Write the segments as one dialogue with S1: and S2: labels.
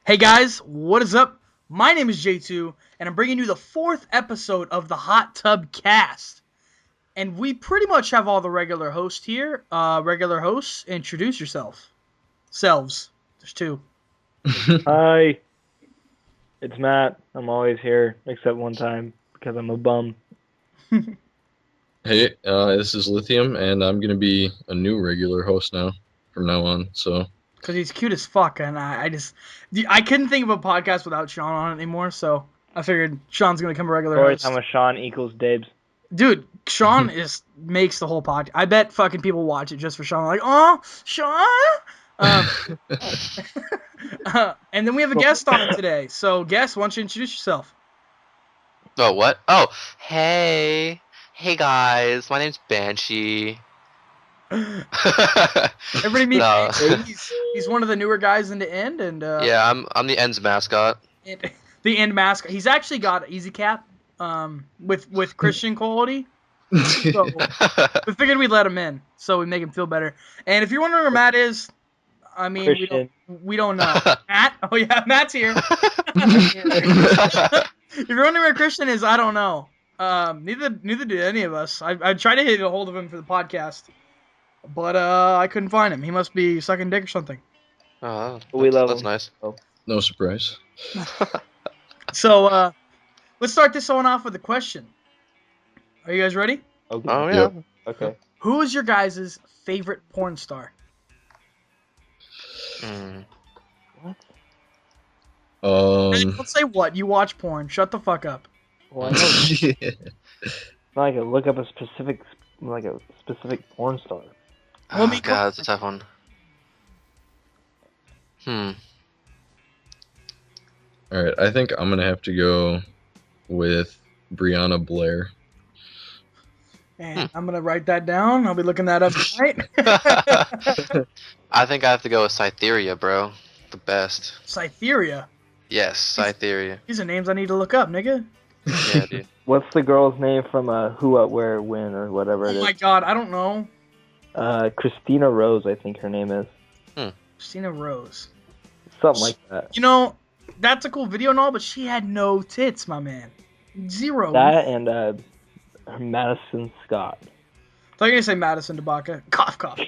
S1: Hey guys, what is up? My name is J2, and I'm bringing you the 4th episode of the Hot Tub Cast. And we pretty much have all the regular hosts here. Regular hosts, introduce yourself. Selves. There's two.
S2: Hi, it's Matt. I'm always here, except one time, because I'm a bum.
S3: Hey, this is Lithium, and I'm gonna be a new regular host now, from now on. So,
S1: Because he's cute as fuck, and I couldn't think of a podcast without Sean on it anymore, so I figured Sean's going to become a regular
S2: Story
S1: host.
S2: time with Sean equals Dabes.
S1: Dude, Sean makes the whole podcast. I bet fucking people watch it just for Sean. Like, oh, Sean. And then we have a guest on it today. So, guest, why don't you introduce yourself?
S4: Oh, what? Oh, hey. Hey, guys. My name's Banshee.
S1: Everybody meet
S4: No.
S1: he's one of the newer guys in the end, and
S4: Yeah, I'm the Ends mascot.
S1: the end mascot. He's actually got Easy Cap, with Christian quality. So we figured we'd let him in, so we make him feel better. And if you're wondering where Matt is, I mean, we don't know. Matt? Oh yeah, Matt's here. If you're wondering where Christian is, I don't know. Neither did any of us. I tried to get a hold of him for the podcast, but I couldn't find him. He must be sucking dick or something.
S4: Oh,
S2: We love
S4: that's
S2: him.
S4: nice.
S3: no surprise.
S1: So let's start this one off with a question. Are you guys ready?
S2: Okay.
S4: Oh, yeah.
S3: Yep.
S2: Okay.
S1: Who is your guys' favorite porn star?
S4: Mm.
S1: Don't say what. You watch porn. Shut the fuck up.
S2: Well, I know I can look up a specific porn star.
S1: Well, I
S4: Oh,
S1: mean,
S4: God, that's a tough one.
S3: All right, I think I'm gonna have to go with Brianna Blair.
S1: And I'm gonna write that down. I'll be looking that up tonight.
S4: I think I have to go with Cytherea, bro. The best.
S1: Cytherea.
S4: Yes, Cytherea.
S1: These are names I need to look up, nigga.
S4: Yeah, dude.
S2: What's the girl's name from Who, What, Where, When, or whatever it
S1: Oh
S2: is?
S1: my god, I don't know.
S2: Christina Rose, I think her name is.
S1: Christina Rose.
S2: Something like that.
S1: You know, that's a cool video and all, but she had no tits, my man. Zero.
S2: That and Madison Scott.
S1: I thought you were gonna say Madison Dabaka. Cough, cough.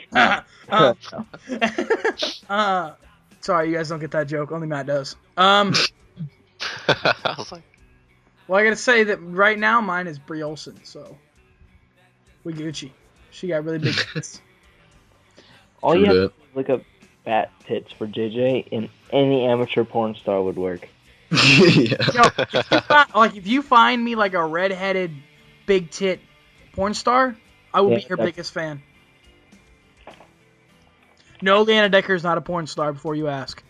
S1: Sorry, you guys don't get that joke. Only Matt does.
S4: I was like,
S1: Well, I gotta say that right now mine is Brie Olson, so we Gucci. She got really big tits.
S2: All
S3: True
S2: you have
S3: that.
S2: to do is look up fat tits for JJ, and any amateur porn star would work.
S3: Yeah.
S1: Yo, if you find me like a redheaded, big tit porn star, I will
S2: Yeah,
S1: be your
S2: that's-
S1: biggest fan. No, Leanna Decker is not a porn star. Before you ask.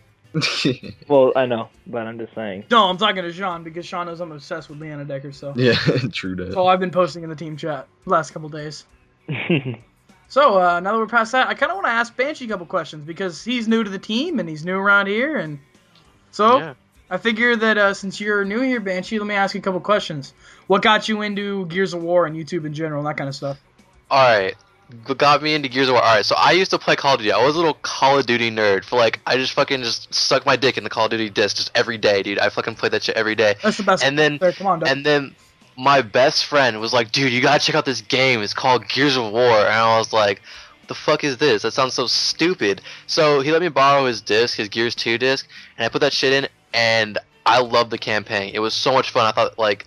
S2: Well, I know, but I'm just saying.
S1: No, I'm talking to Sean because Sean knows I'm obsessed with Leanna Decker. So
S3: Yeah, true that.
S1: that's all I've been posting in the team chat the last couple days. So now that we're past that, I kind of want to ask Banshee a couple questions because he's new to the team and he's new around here, and so
S4: yeah.
S1: I figure that since you're new here, Banshee, let me ask you a couple questions. What got you into Gears of War and YouTube in general, and that kind of stuff?
S4: Alright. What got me into Gears of War? Alright, so I used to play Call of Duty. I was a little Call of Duty nerd. I just fucking just suck my dick in the Call of Duty disc just every day, dude. I fucking played that shit every day.
S1: That's the best.
S4: And then,
S1: there, come on, Doug.
S4: and then my best friend was like, dude, you gotta check out this game. It's called Gears of War. And I was like, what the fuck is this? That sounds so stupid. So he let me borrow his disc, his Gears 2 disc, and I put that shit in, and I loved the campaign. It was so much fun. I thought, like,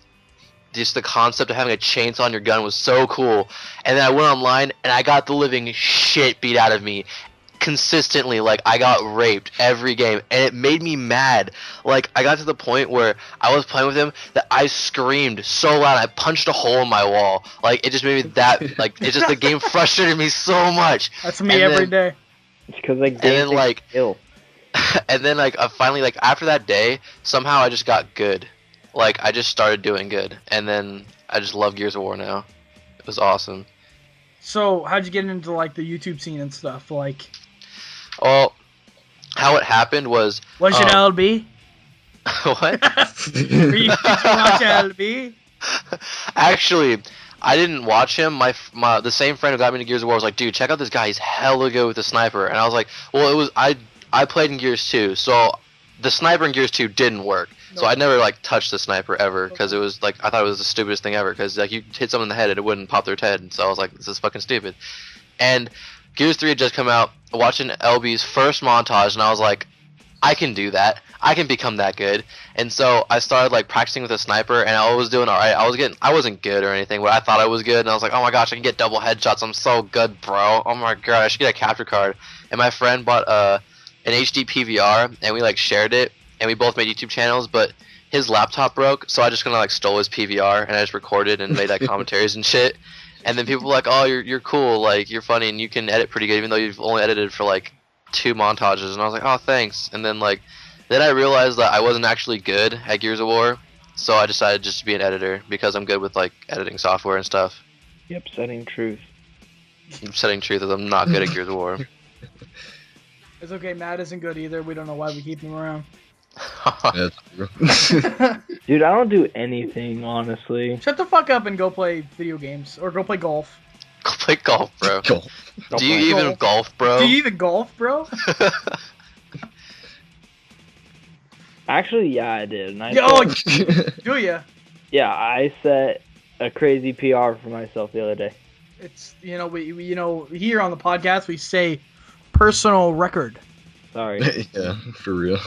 S4: just the concept of having a chainsaw on your gun was so cool. And then I went online, and I got the living shit beat out of me. Consistently, like, I got raped every game, and it made me mad. Like, I got to the point where I was playing with him that I screamed so loud I punched a hole in my wall. Like, it just made me that, like, it just, the game frustrated me so much.
S1: That's me
S4: and
S1: every
S4: then-
S1: day.
S2: It's because like
S4: then, like-
S2: ill.
S4: And then, like, I finally, like, after that day, somehow I just got good. Like, I just started doing good, and then I just love Gears of War now. It was awesome.
S1: So, how'd you get into like the YouTube scene and stuff? Like,
S4: Well, how it happened was...
S1: was it LB?
S4: What?
S1: Did you watch LB?
S4: Actually, I didn't watch him. The same friend who got me into Gears of War was like, dude, check out this guy. He's hella good with the sniper. And I was like, well, I played in Gears too, so the sniper in Gears 2 didn't work. So
S1: No.
S4: I never like touched the sniper ever because it was like I thought it was the stupidest thing ever because like you hit someone in the head and it wouldn't pop their head. So I was like, this is fucking stupid. And Gears 3 had just come out, watching LB's first montage, and I was like, I can do that. I can become that good. And so I started like practicing with a sniper, and I was doing all right. I wasn't good or anything, but I thought I was good, and I was like, oh my gosh, I can get double headshots. I'm so good, bro. Oh my god, I should get a capture card. And my friend bought an HD PVR, and we like shared it, and we both made YouTube channels, but his laptop broke, so I just kind of like stole his PVR, and I just recorded and made like commentaries and shit. And then people were like, oh, you're cool, like you're funny, and you can edit pretty good, even though you've only edited for like 2 montages. And I was like, oh, thanks. And then then I realized that I wasn't actually good at Gears of War, so I decided just to be an editor because I'm good with like editing software and stuff.
S2: The upsetting truth.
S4: The upsetting truth is I'm not good at Gears of War.
S1: It's okay. Matt isn't good either. We don't know why we keep him around.
S3: That's true.
S2: Dude, I don't do anything, honestly.
S1: Shut the fuck up and go play video games or go play golf.
S4: Go play golf, bro.
S3: Cool.
S4: Do you even golf, bro?
S1: Do you even golf, bro?
S2: Actually, yeah, I did. And I
S1: Yo,
S2: set-
S1: do ya?
S2: yeah, I set a crazy PR for myself the other day.
S1: It's we here on the podcast we say personal record.
S2: Sorry.
S3: Yeah, for real.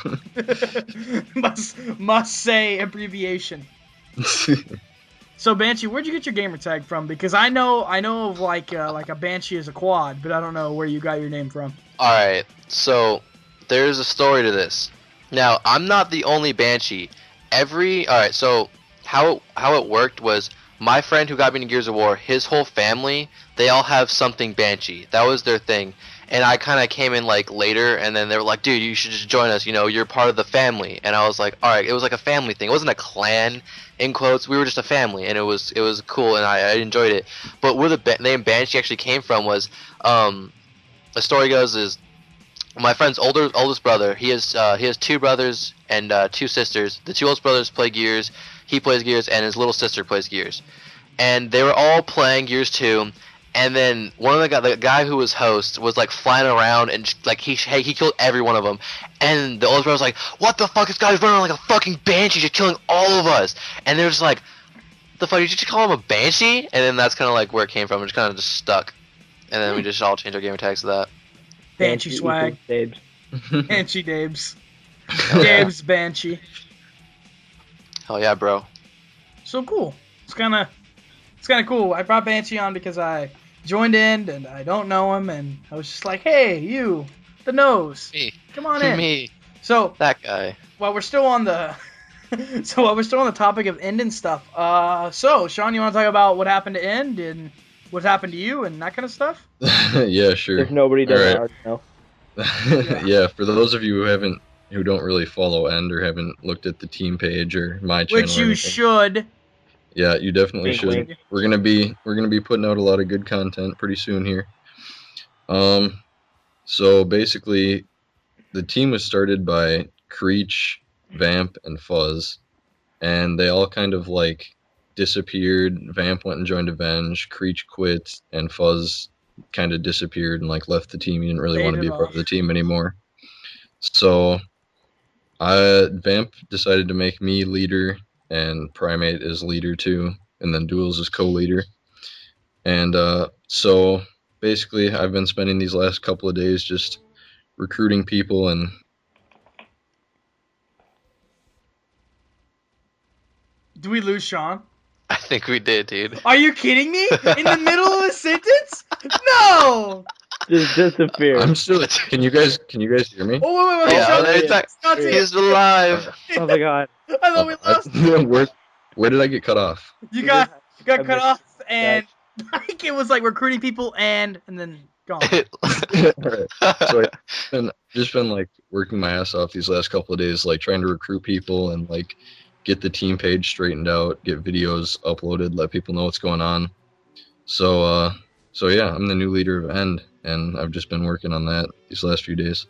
S1: must say abbreviation. So Banshee, where'd you get your gamer tag from? Because I know of like a Banshee is a quad, but I don't know where you got your name from.
S4: Alright, so there's a story to this. Now, I'm not the only Banshee. Alright, so how it worked was my friend who got me into Gears of War, his whole family, they all have something Banshee. That was their thing. And I kind of came in like later, and then they were like, dude, you should just join us, you're part of the family. And I was like, alright, it was like a family thing. It wasn't a clan, in quotes. We were just a family, and it was cool, and I enjoyed it. But where the name Banshee actually came from was, the story goes is, my friend's oldest brother, he has 2 brothers and 2 sisters. The 2 oldest brothers play Gears, he plays Gears, and his little sister plays Gears. And they were all playing Gears 2, and then one of the guy who was host was like flying around and like he killed every one of them. And the oldest brother was like, what the fuck, this guy's running like a fucking Banshee just killing all of us. And they were just like, the fuck, did you just call him a Banshee? And then that's kind of like where it came from. It just kind of just stuck. And then we just all changed our gamer tags to that.
S1: Banshee swag.
S2: Babes.
S1: Banshee Dabes. Dabes Banshee.
S4: Hell yeah, bro.
S1: So cool. It's kind of cool. I brought Banshee on because I joined in and I don't know him, and I was just like, hey, you, the nose,
S4: Me.
S1: come on in.
S4: Me.
S1: So
S4: That guy.
S1: while we're still on the topic of End and stuff, so Sean, you want to talk about what happened to End and what happened to you and that kind of stuff?
S3: Yeah, sure.
S2: If nobody doesn't
S3: Alright.
S2: already know.
S3: Yeah, for those of you who don't really follow End or haven't looked at the team page or my channel,
S1: Which
S3: or
S1: you
S3: anything,
S1: should.
S3: yeah, you definitely
S2: Wink,
S3: should.
S2: wink.
S3: We're gonna be putting out a lot of good content pretty soon here. So basically, the team was started by Creech, Vamp, and Fuzz, and they all kind of like disappeared. Vamp went and joined Avenge. Creech quit, and Fuzz kind of disappeared and like left the team. He didn't really want to be a
S1: Faded
S3: part of
S1: off.
S3: the team anymore. So, Vamp decided to make me leader, and Primate is leader too, and then Duels is co-leader. And so basically, I've been spending these last couple of days just recruiting people and
S1: Do we lose Sean?
S4: I think we did, dude.
S1: Are you kidding me? In the middle of a sentence? No!
S2: Just disappear.
S3: I'm still. Can you guys hear me?
S1: Oh, wait,
S4: Yeah,
S1: Sean,
S4: there's that.
S1: Scott's here.
S4: He's alive.
S2: Oh my god.
S1: I thought we lost.
S3: Where did I get got off?
S1: You got cut
S2: missed
S1: off, and like it was like recruiting people and then gone.
S3: Alright. So I've just been like working my ass off these last couple of days, like trying to recruit people and like get the team page straightened out, get videos uploaded, let people know what's going on. So yeah, I'm the new leader of End, and I've just been working on that these last few days.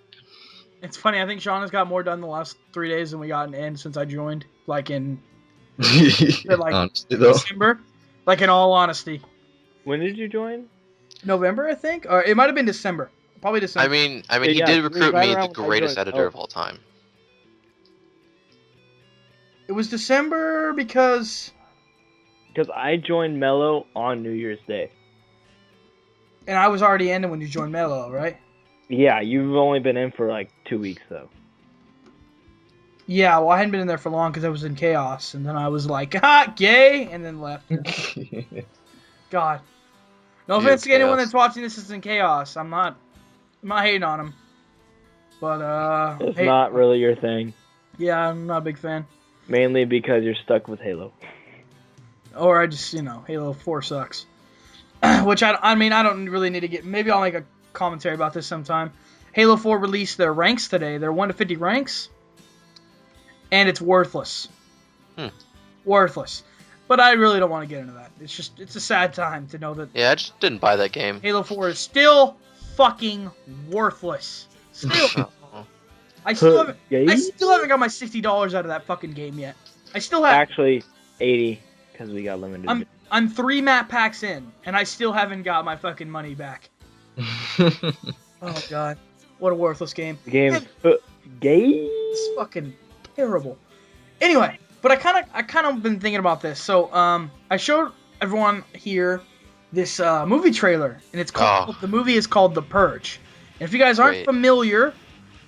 S1: It's funny. I think Sean has got more done the last 3 days than we got in End since I joined. Like in like
S3: Honestly, though,
S1: December. Like in all honesty,
S2: When did you join?
S1: November I think, or it might have been December. Probably December.
S4: I mean, he
S2: Yeah,
S4: did
S2: he was
S4: recruit
S2: right
S4: me the
S2: around when I
S4: greatest
S2: joined.
S4: editor
S2: Oh.
S4: of all time.
S1: It was December because
S2: I joined Mello on New Year's Day.
S1: and I was already in when you joined Mello, right?
S2: Yeah, you've only been in for like 2 weeks though.
S1: Yeah, well, I hadn't been in there for long because I was in Chaos, and then I was like, gay, and then left. God. No
S4: Yeah,
S1: offense to anyone
S4: Chaos.
S1: that's watching this is in Chaos. I'm not hating on him. But,
S2: It's not really your thing,
S1: yeah, I'm not a big fan.
S2: mainly because you're stuck with Halo.
S1: Or I just, Halo 4 sucks. Which, I mean, I don't really need to get... Maybe I'll make a commentary about this sometime. Halo 4 released their ranks today. Their 1 to 50 ranks. And it's worthless. Worthless. But I really don't want to get into that. It's a sad time to know that
S4: Yeah, I just didn't buy that game.
S1: Halo 4 is still fucking worthless. Still.
S4: Oh.
S1: I still haven't
S2: Yay?
S1: got my $60 out of that fucking game yet. I still have...
S2: Actually, 80 because we got limited.
S1: I'm 3 map packs in, and I still haven't got my fucking money back. Oh, God. What a worthless game.
S2: The game's gay.
S1: It's fucking terrible. Anyway, but I kind of been thinking about this. So, I showed everyone here this movie trailer, and it's called the movie is called The Purge. And if you guys aren't
S4: Great.
S1: familiar,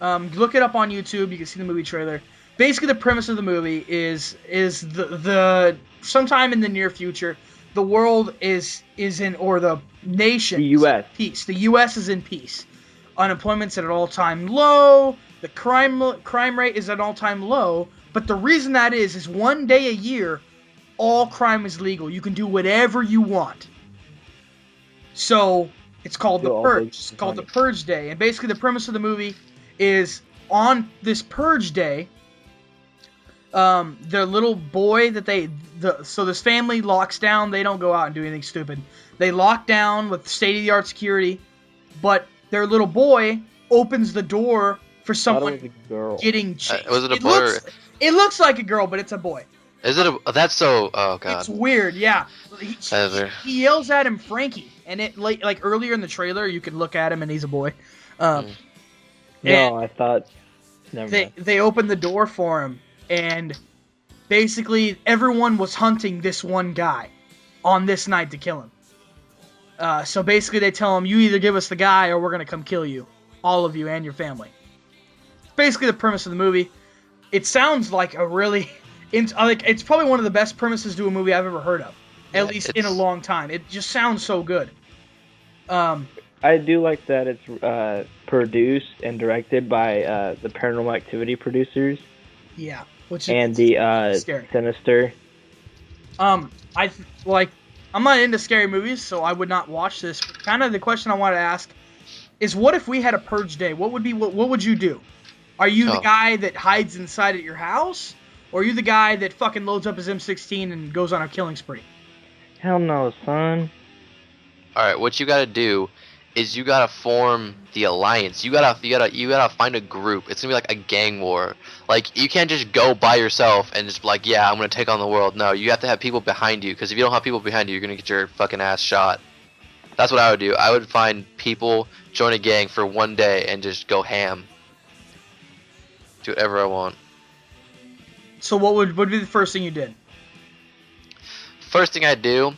S1: look it up on YouTube. You can see the movie trailer. Basically, the premise of the movie is the sometime in the near future, the world is in, or the nation,
S2: The U.S.
S1: peace. The U.S. is in peace. Unemployment's at an all-time low. The crime rate is at an all-time low. But the reason that is one day a year, all crime is legal. You can do whatever you want. So it's called The Purge. It's called The Purge Day. And basically the premise of the movie is on this Purge Day, the little boy that so this family locks down. They don't go out and do anything stupid. They lock down with state-of-the-art security, but their little boy opens the door for someone getting chased.
S4: Was it a boy?
S1: It looks like a girl, but it's a boy.
S4: Is it a? That's so. Oh God.
S1: It's weird, yeah. He yells at him, Frankie, and it like earlier in the trailer, you can look at him and he's a boy.
S2: No, I thought. Never mind.
S1: They opened the door for him, and basically everyone was hunting this one guy on this night to kill him. So basically they tell him, you either give us the guy or we're gonna come kill you, all of you and your family. Basically the premise of the movie. It sounds like a really, it's probably one of the best premises to a movie I've ever heard of, at least in a long time. It just sounds so good.
S2: I do like that it's produced and directed by the Paranormal Activity producers.
S1: Yeah, which is
S2: and the
S1: scary.
S2: Sinister.
S1: I'm not into scary movies, so I would not watch this. Kind of the question I want to ask is, what if we had a purge day? What would you do? Are you the guy that hides inside at your house, or are you the guy that fucking loads up his M16 and goes on a killing spree?
S2: Hell no, son.
S4: All right, what you gotta do is you gotta form the alliance. You gotta find a group. It's gonna be like a gang war. Like, you can't just go by yourself and just be like, yeah, I'm gonna take on the world. No, you have to have people behind you, because if you don't have people behind you, you're gonna get your fucking ass shot. That's what I would do. I would find people, join a gang for one day, and just go ham. Do whatever I want.
S1: So what would be the first thing you did?
S4: First thing I'd do,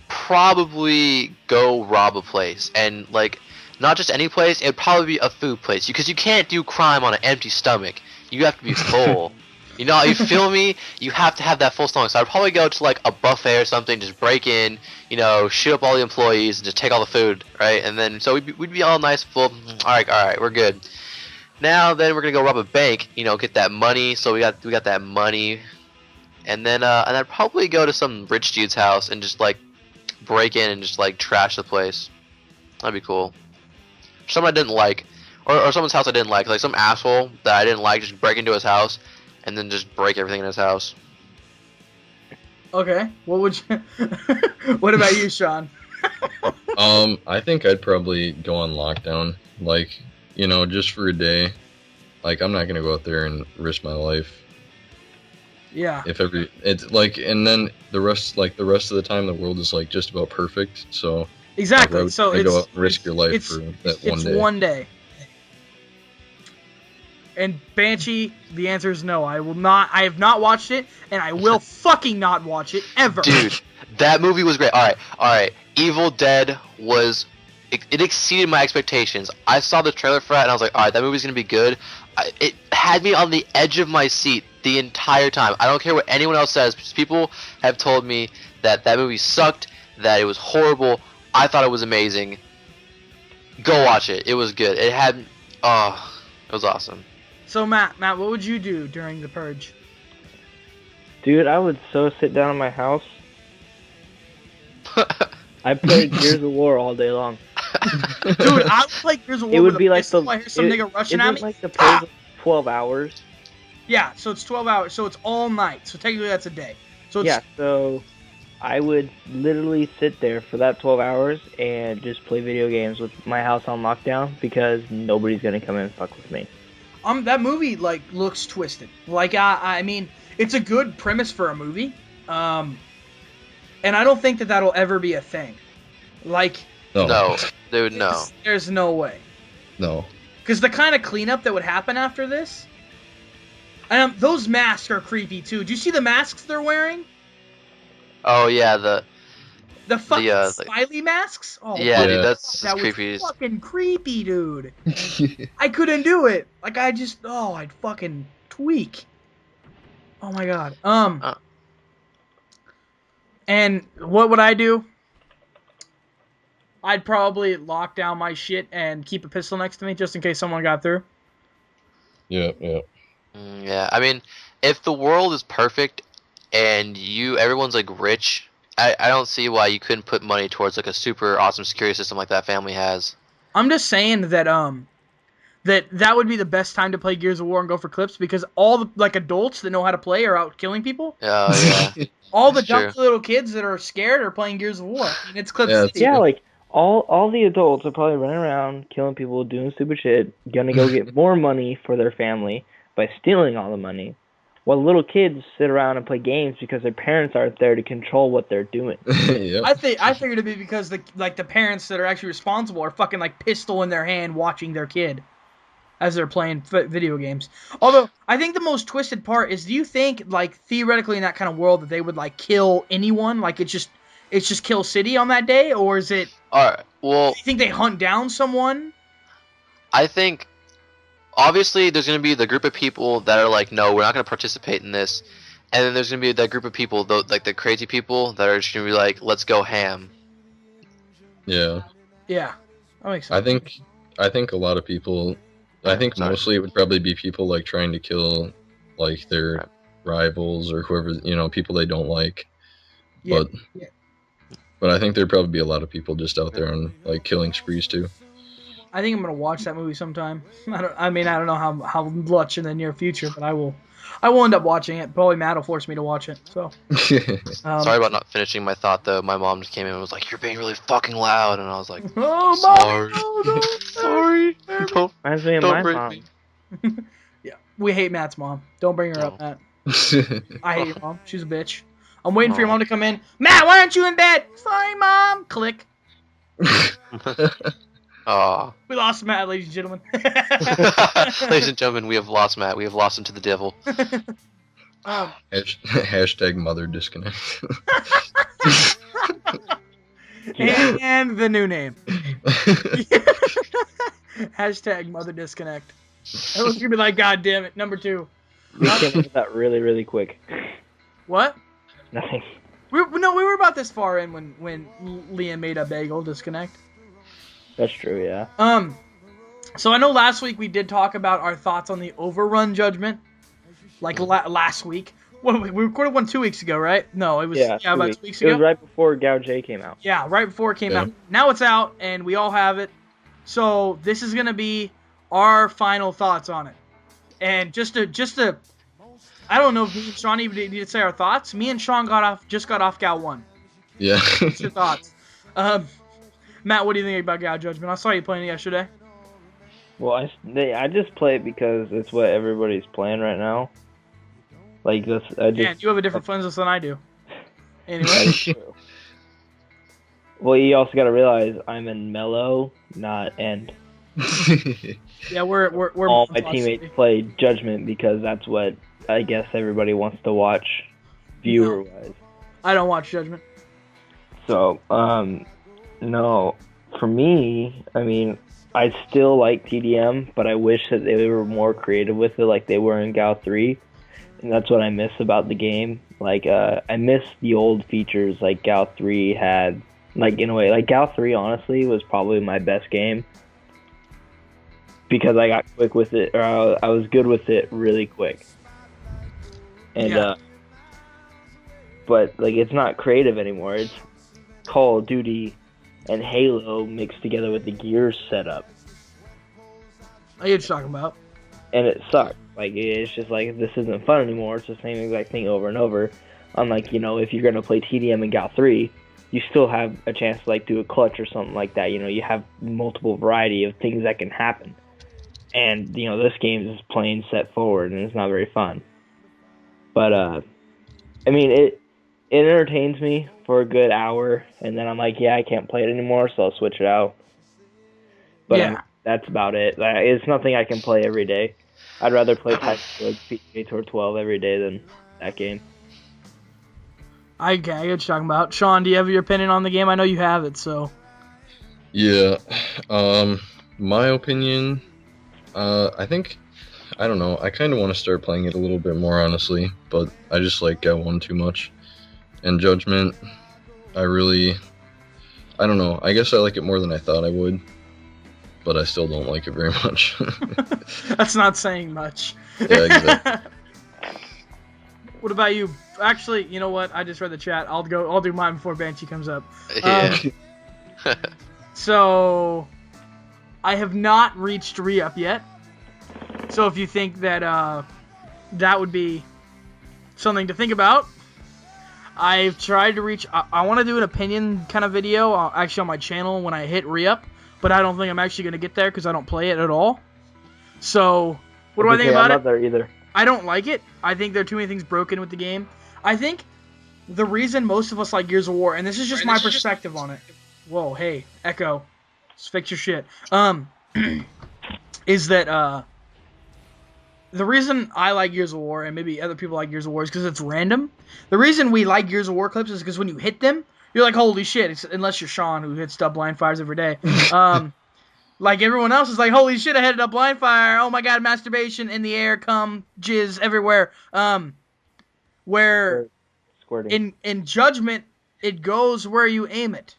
S4: probably go rob a place, and like, not just any place. It'd probably be a food place, because you can't do crime on an empty stomach. You have to be full. You know, you feel me? You have to have that full stomach. So I'd probably go to like a buffet or something, just break in, shoot up all the employees, and just take all the food, right? And then so we'd be all nice, full. All right, we're good. Now then we're gonna go rob a bank, get that money. So we got that money, and then I'd probably go to some rich dude's house and just like break in and just like trash the place. That'd be cool. Someone I didn't like, or someone's house I didn't like some asshole that I didn't like, just break into his house and then just break everything in his house.
S1: Okay, what would you? What about you, Sean?
S3: I think I'd probably go on lockdown, just for a day. Like, I'm not gonna go out there and risk my life.
S1: Yeah.
S3: And then the rest of the time, the world is like just about perfect. So
S1: exactly. So
S3: go out and risk your life for that one day.
S1: It's one day. And Banshee, the answer is no. I will not. I have not watched it, and I will fucking not watch it ever.
S4: Dude, that movie was great. All right. Evil Dead was it exceeded my expectations. I saw the trailer for it, and I was like, all right, that movie's gonna be good. It had me on the edge of my seat the entire time. I don't care what anyone else says, because people have told me that movie sucked, that it was horrible. I thought it was amazing. Go watch it. It was good. It was awesome.
S1: So Matt, what would you do during the purge?
S2: Dude, I would so sit down in my house. I play Gears of War all day long.
S1: Dude, I would play Gears of War.
S2: It would be like
S1: I hear some nigga rushing at me.
S2: Like the purge 12 hours.
S1: Yeah, so it's 12 hours. So it's all night. So technically that's a day. So it's,
S2: yeah, so I would literally sit there for that 12 hours and just play video games with my house on lockdown because nobody's gonna come in and fuck with me.
S1: That movie like looks twisted. Like I mean, it's a good premise for a movie. And I don't think that that'll ever be a thing. Like
S4: no, dude, no.
S1: There's no way.
S3: No.
S1: Because the kind of cleanup that would happen after this. Those masks are creepy too. Do you see the masks they're wearing?
S4: Oh yeah, the
S1: fucking smiley masks. Oh
S4: yeah, dude, that's
S1: creepy. Was fucking creepy, dude. I couldn't do it. Like I'd fucking tweak. Oh my god. And what would I do? I'd probably lock down my shit and keep a pistol next to me just in case someone got through.
S3: Yeah.
S4: Yeah, I mean, if the world is perfect and everyone's like rich, I don't see why you couldn't put money towards like a super awesome security system like that family has.
S1: I'm just saying that that would be the best time to play Gears of War and go for clips because all the like adults that know how to play are out killing people.
S4: Oh yeah.
S1: All the dumb little kids that are scared are playing Gears of War. I mean, it's Clip City.
S2: Yeah, like all the adults are probably running around killing people, doing stupid shit, gonna go get more money for their family by stealing all the money, while the little kids sit around and play games because their parents aren't there to control what they're doing.
S3: Yep.
S1: I figured it'd be because the parents that are actually responsible are fucking like pistol in their hand watching their kid as they're playing video games. Although I think the most twisted part is, do you think like theoretically in that kind of world that they would like kill anyone? Like it's just kill city on that day, or is it?
S4: All right. Well,
S1: do you think they hunt down someone?
S4: I think. Obviously, there's going to be the group of people that are like, no, we're not going to participate in this. And then there's going to be that group of people, like the crazy people, that are just going to be like, let's go ham.
S3: Yeah.
S1: Yeah. That makes sense.
S3: I think a lot of people, mostly it would probably be people like trying to kill like their rivals or whoever, people they don't like.
S1: Yeah.
S3: But I think there'd probably be a lot of people just out there on like killing sprees too.
S1: I think I'm gonna watch that movie sometime. I don't know how much in the near future, but I will end up watching it. Probably Matt will force me to watch it. So.
S4: Sorry about not finishing my thought though. My mom just came in and was like, "You're being really fucking loud," and I was like,
S1: "Oh,
S4: sorry,
S1: Mom,
S4: sorry."
S2: Don't break me.
S1: Yeah, we hate Matt's mom. Don't bring her up, Matt. I hate your mom. She's a bitch. I'm waiting for your mom to come in. Matt, why aren't you in bed? Sorry, Mom. Click.
S4: Aw.
S1: We lost Matt, ladies and gentlemen.
S4: Ladies and gentlemen, we have lost Matt. We have lost him to the devil.
S3: Hashtag mother disconnect.
S1: And the new name. Hashtag mother disconnect. I was gonna be like, God damn it, number 2.
S2: We came up with that really, really quick.
S1: What?
S2: Nothing.
S1: We were about this far in when Liam made a bagel disconnect.
S2: That's true, yeah.
S1: So I know last week we did talk about our thoughts on the Overrun judgment. Like last week. We recorded one 2 weeks ago, right? No, it was about 2 weeks ago.
S2: It was right before Gao J came out.
S1: Yeah, right before it came out. Now it's out, and we all have it. So this is gonna be our final thoughts on it. And just to I don't know if me and Sean even need to say our thoughts. Me and Sean just got off Gao 1.
S3: Yeah.
S1: What's your thoughts? Matt, what do you think about Gao Judgment? I saw you playing it yesterday.
S2: Well, I just play it because it's what everybody's playing right now. Like this,
S1: Man, you have a different friends list than I do. Anyway.
S2: Well, you also got to realize I'm in mellow, not end.
S1: Yeah, we're
S2: All my
S1: months off
S2: teammates
S1: sleep.
S2: play Judgment because that's what I guess everybody wants to watch, viewer wise.
S1: I don't watch Judgment.
S2: So, no, for me, I mean, I still like TDM, but I wish that they were more creative with it, like they were in Gal 3, and that's what I miss about the game. Like, I miss the old features like Gal 3 had. Like, in a way, like Gal 3 honestly was probably my best game because I got quick with it, or I was good with it really quick. And
S1: Yeah.
S2: but like it's not creative anymore. It's Call of Duty and Halo mixed together with the Gears setup,
S1: I get what you're talking about.
S2: and it sucks. Like it's just like this isn't fun anymore. It's the same exact thing over and over. Unlike if you're gonna play TDM and Gal 3, you still have a chance to like do a clutch or something like that. You have multiple variety of things that can happen. And this game is plain set forward and it's not very fun. But I mean it entertains me for a good hour, and then I'm like, yeah, I can't play it anymore, so I'll switch it out. But
S1: Yeah.
S2: that's about it. It's nothing I can play every day. I'd rather play like PGA Tour 12 every day than that game.
S1: I get what you're talking about. Sean, do you have your opinion on the game? I know you have it, so.
S3: Yeah. My opinion, I think, I don't know, I kind of want to start playing it a little bit more, honestly, but I just like Gal 1 too much. And Judgment, I don't know, I guess I like it more than I thought I would, but I still don't like it very much.
S1: That's not saying much.
S3: Yeah, exactly.
S1: What about you? Actually, you know what? I just read the chat. I'll do mine before Banshee comes up.
S4: Yeah.
S1: So, I have not reached re-up yet. So if you think that that would be something to think about, I've tried to reach. I want to do an opinion kind of video actually on my channel when I hit re-up, but I don't think I'm actually going to get there because I don't play it at all. So, what do I think about
S2: I'm
S1: it?
S2: not there either.
S1: I don't like it. I think there are too many things broken with the game. I think the reason most of us like Gears of War, and this is just my perspective on it. Whoa, hey, Echo, let's fix your shit. Is that the reason I like Gears of War, and maybe other people like Gears of War, is because it's random. The reason we like Gears of War clips is because when you hit them, you're like, holy shit, unless you're Sean, who hits dub blind fires every day. Like everyone else is like, holy shit, I hit a blind fire. Oh my god, masturbation in the air, cum, jizz everywhere. Where
S2: Squirting.
S1: in Judgment, it goes where you aim it.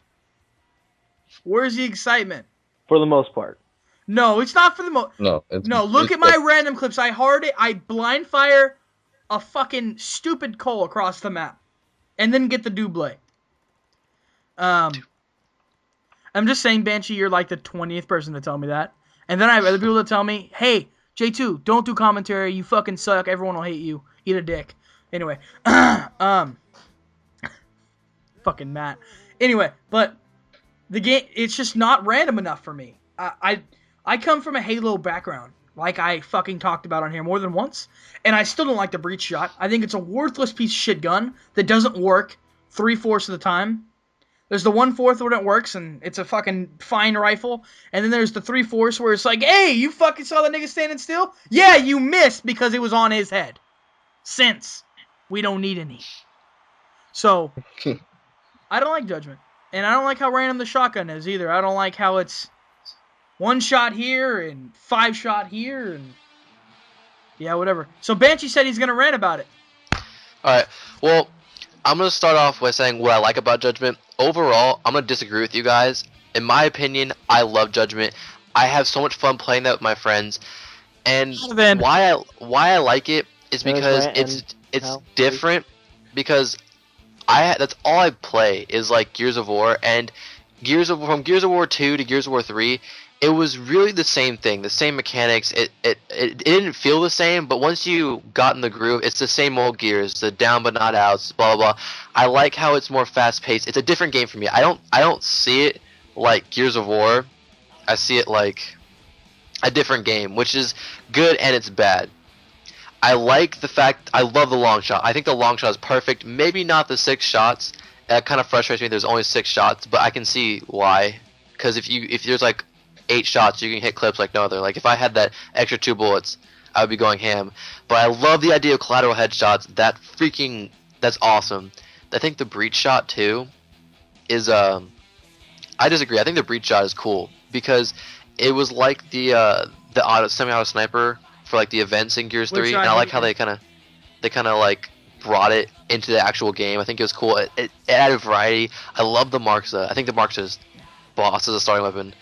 S1: Where's the excitement?
S2: For the most part.
S1: No, it's not for the most.
S3: No,
S1: Look at my random clips. I blind fire a fucking stupid coal across the map, and then get the double. I'm just saying, Banshee, you're like the 20th person to tell me that. And then I have other people that tell me, hey, J2, don't do commentary. You fucking suck. Everyone will hate you. Eat a dick. Anyway. Fucking Matt. Anyway, but the game, it's just not random enough for me. I come from a Halo background, like I fucking talked about on here more than once, and I still don't like the breach shot. I think it's a worthless piece of shit gun that doesn't work 3/4 of the time. There's the 1/4 when it works, and it's a fucking fine rifle. And then there's the 3/4 where it's like, hey, you fucking saw the nigga standing still? Yeah, you missed because it was on his head. Since we don't need any. So, I don't like Judgment. And I don't like how random the shotgun is either. I don't like how it's 1 shot here and 5 shot here. And yeah, whatever. So Banshee said he's going to rant about it.
S4: Alright, well, I'm going to start off with saying what I like about Judgment. Overall, I'm going to disagree with you guys. In my opinion, I love Judgment. I have so much fun playing that with my friends. And why I like it is because it's different. Because that's all I play is like Gears of War, and from Gears of War 2 to Gears of War 3, it was really the same thing, the same mechanics. It didn't feel the same, but once you got in the groove, it's the same old Gears, the down but not outs, blah blah blah. I like how it's more fast paced. It's a different game for me. I don't see it like Gears of War. I see it like a different game, which is good and it's bad. I like the fact I love the long shot. I think the long shot is perfect. Maybe not the 6 shots. It kind of frustrates me. There's only 6 shots, but I can see why. Because if there's like 8 shots, you can hit clips like no other. Like if I had that extra 2 bullets, I would be going ham. But I love the idea of collateral headshots. That's awesome. I think the breach shot too is I disagree. I think the breach shot is cool because it was like the semi-auto sniper for like the events in Gears 3, and I like how they kind of like brought it into the actual game. I think it was cool. It added variety. I love the Markza. I think the Markza is boss as a starting weapon.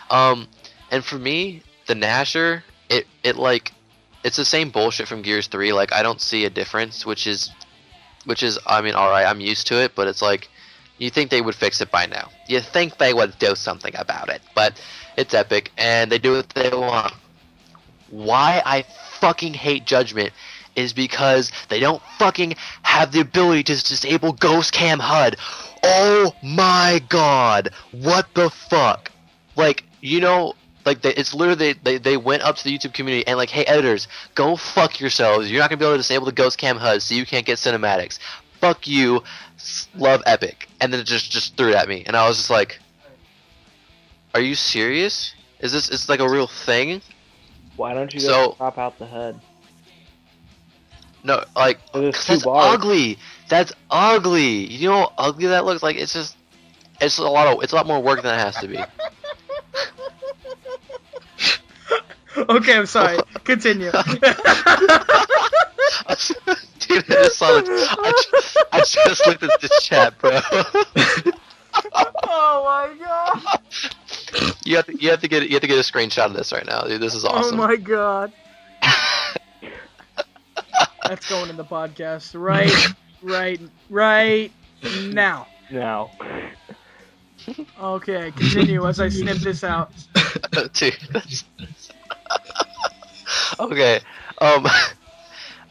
S4: And for me, the Nasher, it's the same bullshit from Gears 3. Like I don't see a difference, which is I mean, all right, I'm used to it, but it's like you think they would fix it by now. You think they would do something about it, but it's Epic and they do what they want. Why I fucking hate Judgment is because they don't fucking have the ability to disable Ghost Cam HUD. Oh my god, what the fuck? Like, you know, like it's literally they went up to the YouTube community and like, hey editors, go fuck yourselves. You're not gonna be able to disable the Ghost Cam HUD, so you can't get cinematics. Fuck you, love Epic. And then it just threw it at me, and I was just like, are you serious? Is this it's like a real thing?
S2: Why don't you go pop out the HUD?
S4: No, like that's ugly. That's ugly. You know how ugly that looks? Like it's a lot more work than it has to be.
S1: Okay, I'm sorry. Continue.
S4: Dude, I just saw I just looked at this chat, bro.
S1: Oh my god.
S4: You have to get a screenshot of this right now, dude. This is awesome.
S1: Oh my god. That's going in the podcast right now.
S2: Now.
S1: Okay, continue as I snip this out.
S4: Dude, okay.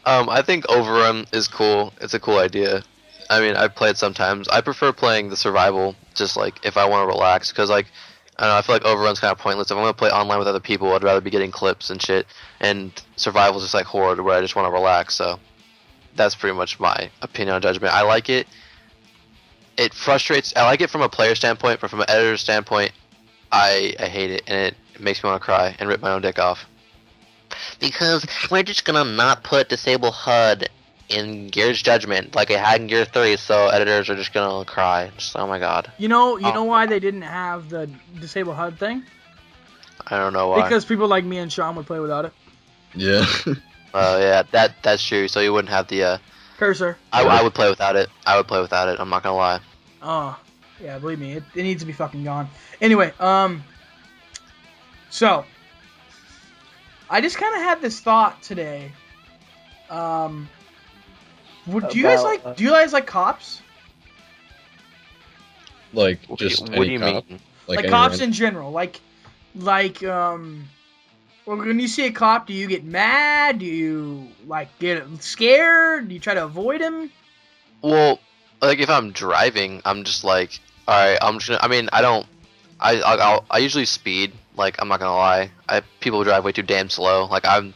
S4: I think Overrun is cool. It's a cool idea. I mean, I play it sometimes. I prefer playing the survival, just like if I want to relax, because like I don't know, I feel like Overrun's kind of pointless. If I'm gonna play online with other people, I'd rather be getting clips and shit. And survival's just like Horde, where I just want to relax. So that's pretty much my opinion on Judgment. I like it. It frustrates. I like it from a player standpoint, but from an editor standpoint, I hate it, and it makes me want to cry and rip my own dick off. Because we're just gonna not put disable HUD in Gears Judgment like it had in Gear 3, so editors are just gonna cry. Just, oh my god.
S1: You know why they didn't have the disable HUD thing?
S4: I don't know why.
S1: Because people like me and Sean would play without it.
S3: Yeah.
S4: Oh yeah, that's true. So you wouldn't have the
S1: cursor.
S4: I would play without it. I would play without it. I'm not gonna lie.
S1: Oh, yeah, believe me, it needs to be fucking gone. Anyway, so I just kind of had this thought today. Do you guys like cops?
S3: Like just
S4: what do you
S3: cop?
S4: mean?
S1: Like cops in general, like well, when you see a cop, do you get mad? Do you like get scared? Do you try to avoid him?
S4: Well, like if I'm driving, I'm just like, all right, I'm just gonna. I mean, I don't. I usually speed. Like I'm not gonna lie, people drive way too damn slow. Like I'm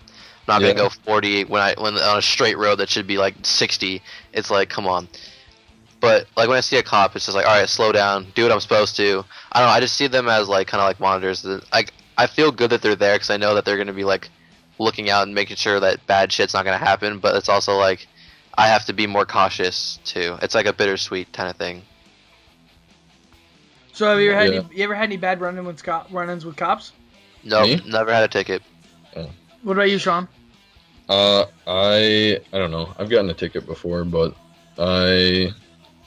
S4: not gonna go 40 when on a straight road that should be like 60. It's like, come on. But like when I see a cop, it's just like, all right, slow down, do what I'm supposed to. I don't know. I just see them as like kind of like monitors. Like I feel good that they're there because I know that they're gonna be like looking out and making sure that bad shit's not gonna happen. But it's also like I have to be more cautious too. It's like a bittersweet kind of thing.
S1: So have you ever had any bad run-ins with cops?
S4: No,
S3: Me?
S4: never had a ticket.
S3: Oh.
S1: What about you, Sean?
S3: I don't know. I've gotten a ticket before, but I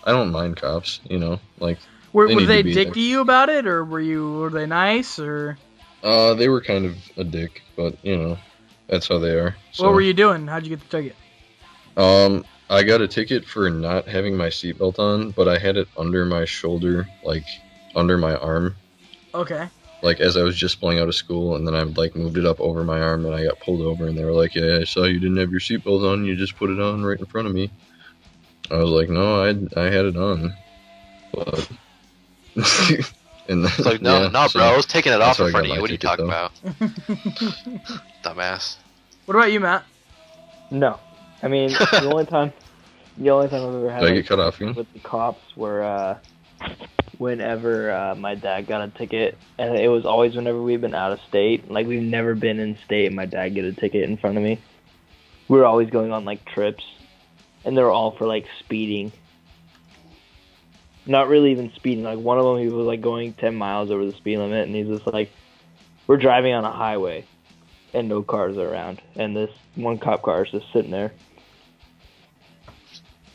S3: don't mind cops. You know, like
S1: Were they a
S3: be
S1: dick
S3: there.
S1: to you about it, or were they nice, or?
S3: They were kind of a dick, but you know, that's how they are. So.
S1: What were you doing? How'd you get the ticket?
S3: I got a ticket for not having my seatbelt on, but I had it under my shoulder, like under my arm.
S1: Okay.
S3: Like as I was just pulling out of school, and then I like moved it up over my arm, and I got pulled over, and they were like, "Yeah, I saw you didn't have your seatbelt on. You just put it on right in front of me." I was like, "No, I had it on." But and
S4: It's like, no,
S3: so
S4: bro, I was taking it off
S3: how
S4: in
S3: I
S4: front
S3: got
S4: of you.
S3: my
S4: What are you
S3: ticket,
S4: talking
S3: though.
S4: about? Dumbass.
S1: What about you, Matt?
S2: No. I mean, the only time I've ever had
S3: Did I get cut off again?
S2: with the cops were whenever my dad got a ticket, and it was always whenever we've been out of state. Like, we've never been in state and my dad get a ticket in front of me. We were always going on, like, trips, and they were all for, like, speeding. Not really even speeding. Like, one of them, he was, like, going 10 miles over the speed limit, and he's just like, we're driving on a highway, and no cars are around, and this one cop car is just sitting there.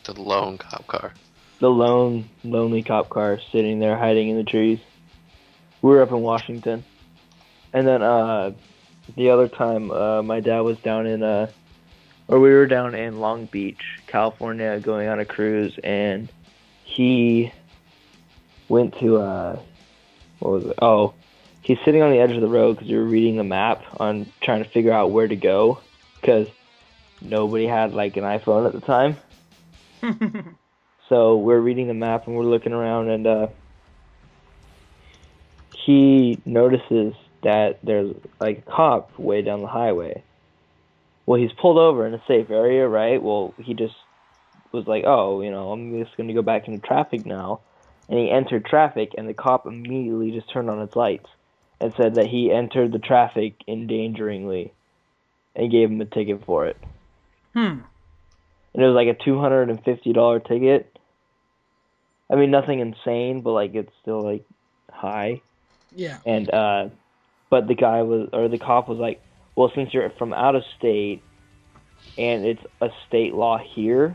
S4: The lone cop car.
S2: The lonely cop car sitting there hiding in the trees. We were up in Washington. And then the other time, my dad was down in, we were down in Long Beach, California, going on a cruise, and he went to, what was it? Oh, he's sitting on the edge of the road because we were reading the map on trying to figure out where to go, because nobody had, like, an iPhone at the time. So we're reading the map and we're looking around, and he notices that there's, like, a cop way down the highway. Well, he's pulled over in a safe area, right? Well, he just was like, oh, you know, I'm just going to go back into traffic now. And he entered traffic, and the cop immediately just turned on his lights and said that he entered the traffic endangeringly and gave him a ticket for it. And it was like a $250 ticket. I mean, nothing insane, but, like, it's still, like, high.
S1: Yeah.
S2: And, but the cop was like, well, since you're from out of state and it's a state law here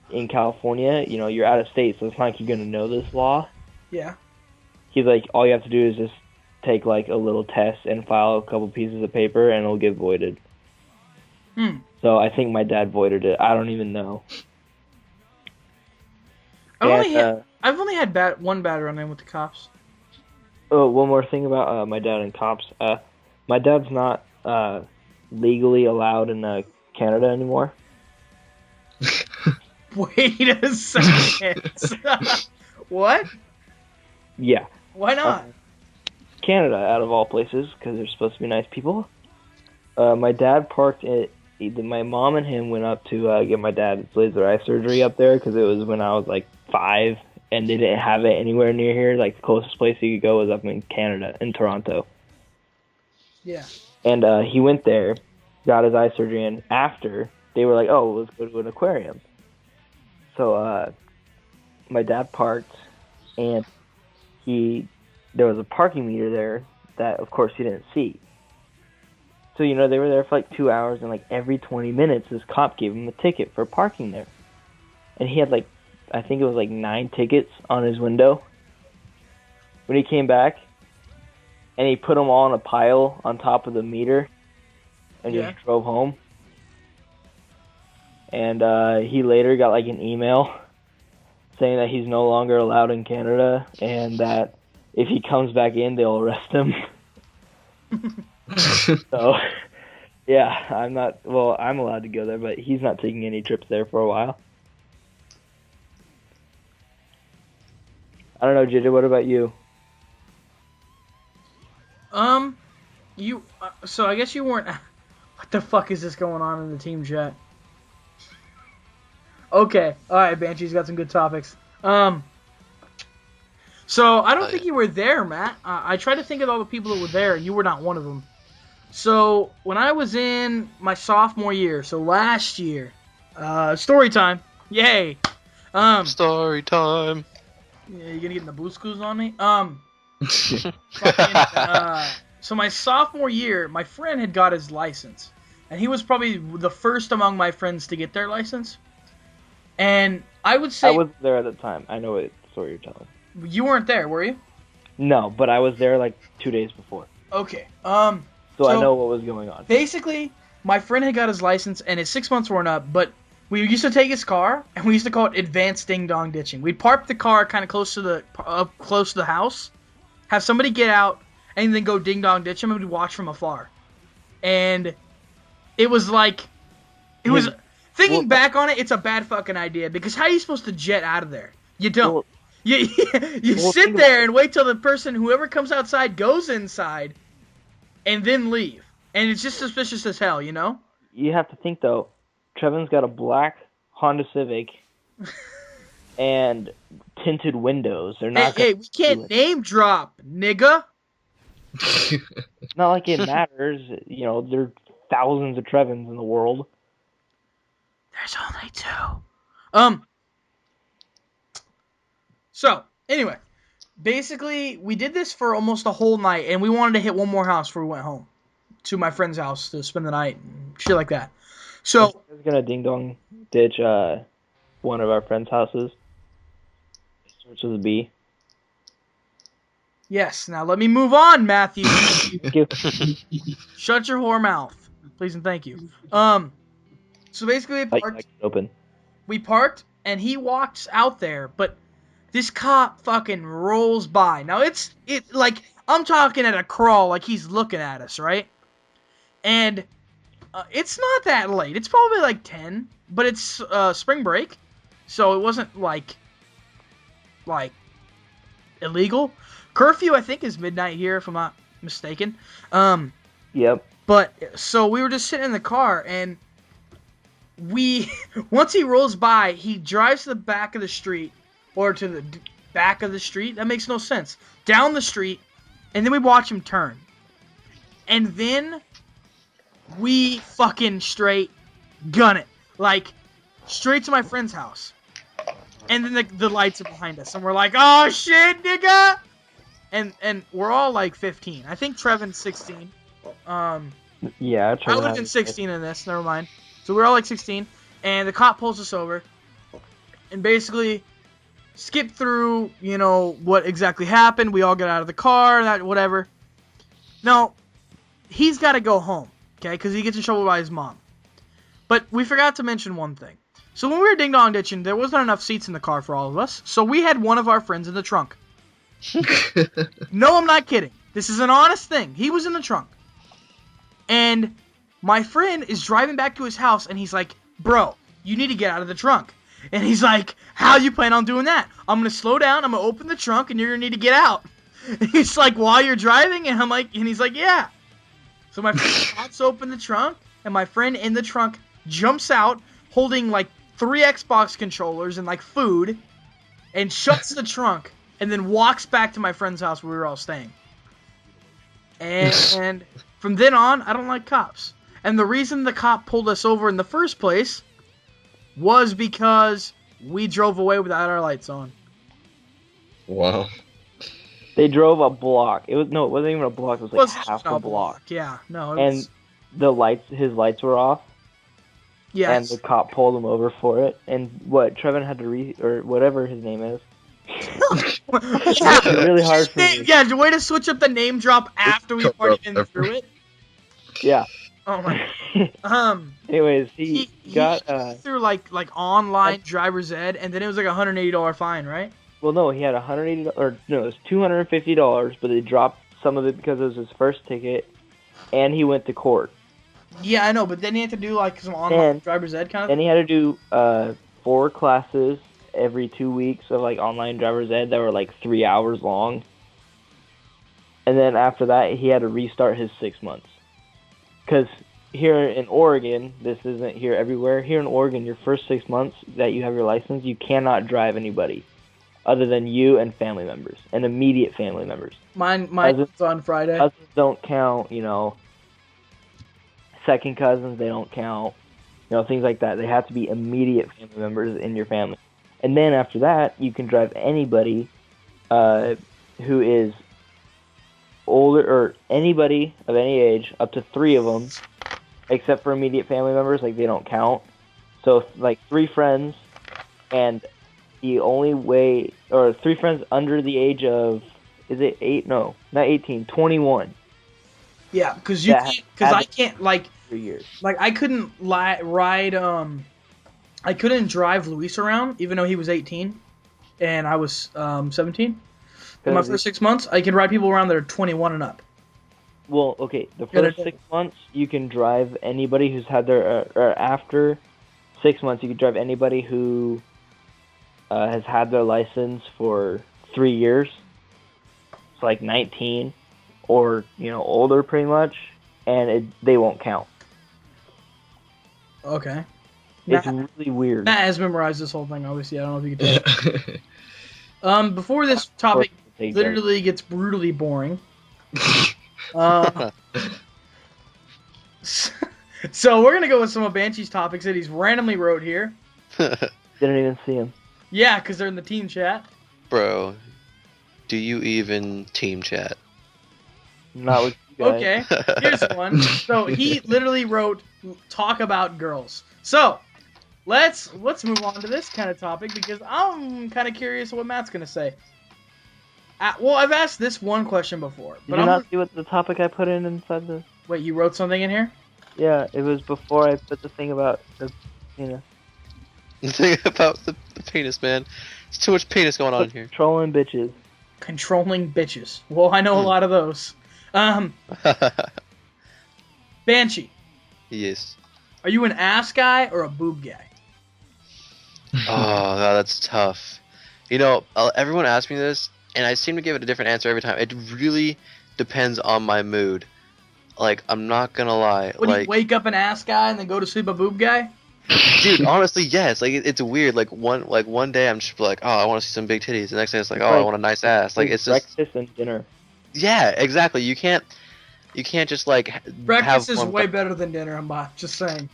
S2: in California, you know, you're out of state, so it's not like you're going to know this law.
S1: Yeah.
S2: He's like, all you have to do is just take, like, a little test and file a couple pieces of paper and it'll get voided. So I think my dad voided it. I don't even know.
S1: I've only had one bad run-in with the cops.
S2: Oh, one more thing about my dad and cops. My dad's not legally allowed in Canada anymore.
S1: Wait a second. What?
S2: Yeah.
S1: Why not?
S2: Canada, out of all places, because they're supposed to be nice people. My dad parked at... My mom and him went up to get my dad's laser eye surgery up there, because it was when I was, like, 5, and they didn't have it anywhere near here. Like, the closest place you could go was up in Canada, in Toronto.
S1: Yeah.
S2: And he went there, got his eye surgery, and after, they were like, oh, let's go to an aquarium. So my dad parked, and there was a parking meter there that, of course, he didn't see. So, you know, they were there for like 2 hours, and like every 20 minutes, this cop gave him a ticket for parking there. And he had like, I think it was like 9 tickets on his window. When he came back, and he put them all in a pile on top of the meter, and just drove home. And he later got like an email saying that he's no longer allowed in Canada, and that if he comes back in, they'll arrest him. So, yeah, I'm allowed to go there, but he's not taking any trips there for a while. I don't know, JJ, what about you?
S1: So I guess you weren't... What the fuck is this going on in the team chat? Okay, alright, Banshee's got some good topics. So I don't think you were there, Matt. I tried to think of all the people that were there, and you were not one of them. So, when I was in my sophomore year, so last year, story time, yay!
S4: Story time.
S1: Yeah, you gonna get in the blue schools on me? So my sophomore year, my friend had got his license, and he was probably the first among my friends to get their license. And I would say...
S2: I wasn't there at the time. I know what story you're telling.
S1: You weren't there, were you?
S2: No, but I was there like 2 days before.
S1: Okay,
S2: So I know what was going on.
S1: Basically, my friend had got his license, and his 6 months weren't up, but we used to take his car, and we used to call it advanced ding-dong ditching. We'd park the car kind of close to the house, have somebody get out, and then go ding-dong ditch him, and we'd watch from afar. And it was like... Thinking back on it, it's a bad fucking idea, because how are you supposed to jet out of there? You don't. You sit there and wait till the person, whoever comes outside, goes inside, and then leave. And it's just suspicious as hell, you know?
S2: You have to think, though, Trevin's got a black Honda Civic and tinted windows. They're not.
S1: Hey, we can't name drop, nigga.
S2: Not like it matters. You know, there are thousands of Trevins in the world.
S1: There's only 2. So, anyway, basically, we did this for almost a whole night, and we wanted to hit one more house before we went home to my friend's house to spend the night and shit like that. So,
S2: I was gonna ding dong ditch one of our friends' houses. It starts with a B.
S1: yes, now let me move on, Matthew.
S2: Thank you.
S1: Shut your whore mouth, please and thank you. So basically, we parked, and he walks out there, but this cop fucking rolls by. Now like I'm talking at a crawl, like he's looking at us, right? And it's not that late. It's probably like 10, but it's spring break, so it wasn't like illegal. Curfew, I think, is midnight here, if I'm not mistaken.
S2: Yep.
S1: But so we were just sitting in the car, and once he rolls by, he drives to the back of the street, or to the back of the street. That makes no sense. Down the street, and then we watch him turn, and then we fucking straight gun it, like straight to my friend's house, and then the lights are behind us, and we're like, oh shit, nigga, and we're all like 15. I think Trevin's 16.
S2: Yeah,
S1: I would have been 16 in this. Never mind. So we're all like 16, and the cop pulls us over, and basically skip through, you know, what exactly happened. We all get out of the car, whatever. No, he's got to go home, okay, because he gets in trouble by his mom. But we forgot to mention one thing. So when we were ding-dong ditching, there wasn't enough seats in the car for all of us, so we had one of our friends in the trunk. No, I'm not kidding. This is an honest thing. He was in the trunk. And my friend is driving back to his house, and he's like, bro, you need to get out of the trunk. And he's like, how you plan on doing that? I'm going to slow down, I'm going to open the trunk, and you're going to need to get out. And he's like, while you're driving? And he's like, yeah. So my friend pops open the trunk, and my friend in the trunk jumps out, holding like 3 Xbox controllers and like food, and shuts the trunk, and then walks back to my friend's house where we were all staying. And from then on, I don't like cops. And the reason the cop pulled us over in the first place was because we drove away without our lights on.
S3: Wow.
S2: They drove a block. It wasn't even a block. It was like half a block.
S1: Yeah, no.
S2: And his lights were off.
S1: Yes.
S2: And the cop pulled him over for it. And Trevin had to or whatever his name is.
S1: Yeah,
S2: really hard for me.
S1: Yeah, the way to switch up the name drop after we've already been through it.
S2: Yeah.
S1: Oh my.
S2: Anyways, he got
S1: through like online driver's ed, and then it was like $180 fine, right?
S2: Well, no, he had $180, or no, it was $250, but they dropped some of it because it was his first ticket, and he went to court.
S1: Yeah, I know, but then he had to do like some online driver's ed kind of.
S2: Then he had to do 4 classes every 2 weeks of like online driver's ed that were like 3 hours long. And then after that, he had to restart his 6 months. Because here in Oregon, this isn't here everywhere. Here in Oregon, your first 6 months that you have your license, you cannot drive anybody other than you and family members and immediate family members.
S1: Mine's on Friday.
S2: Cousins don't count, you know. Second cousins, they don't count. You know, things like that. They have to be immediate family members in your family. And then after that, you can drive anybody who is older, or anybody of any age, up to 3 of them, except for immediate family members, like they don't count. So like 3 friends, and the only way, or 3 friends under the age of, is it 8? No, not 18, 21.
S1: Yeah, because I can't, like,
S2: 3 years.
S1: Like, I couldn't ride, I couldn't drive Luis around, even though he was 18, and I was 17. In my first 6 months, I can ride people around that are 21 and up.
S2: Well, okay, the first 6 months, you can drive anybody who's had their, or after 6 months, you can drive anybody who has had their license for 3 years. It's like 19, or, you know, older pretty much, and they won't count.
S1: Okay.
S2: It's
S1: Matt,
S2: really weird.
S1: Matt has memorized this whole thing, obviously. I don't know if you can tell. Before this topic literally gets brutally boring. So we're gonna go with some of Banshee's topics that he's randomly wrote here.
S2: Didn't even see him.
S1: Yeah, because they're in the team chat.
S4: Bro, do you even team chat?
S2: Not with you guys.
S1: Okay, here's one. So he literally wrote "talk about girls." So let's move on to this kind of topic because I'm kind of curious what Matt's gonna say. Well, I've asked this one question before, but
S2: Did you not see what the topic I put in inside the?
S1: Wait, you wrote something in here?
S2: Yeah, it was before I put the thing about the penis.
S4: The thing about the penis, man. There's too much penis going on in here.
S2: Trolling bitches.
S1: Controlling bitches. Well, I know a lot of those. Banshee,
S4: Yes.
S1: are you an ass guy or a boob guy?
S4: Oh, God, that's tough. You know, everyone asks me this, and I seem to give it a different answer every time. It really depends on my mood. Like, I'm not gonna lie.
S1: Would
S4: like,
S1: you wake up an ass guy and then go to sleep a boob guy?
S4: dude, honestly, yes. Like, it's weird. Like one day I'm just like, oh, I want to see some big titties. The next day it's like, oh, I want a nice ass. Like, it's just
S2: breakfast and dinner.
S4: yeah, exactly. You can't just like
S1: Breakfast
S4: have
S1: is
S4: one
S1: way better than dinner. I'm just saying.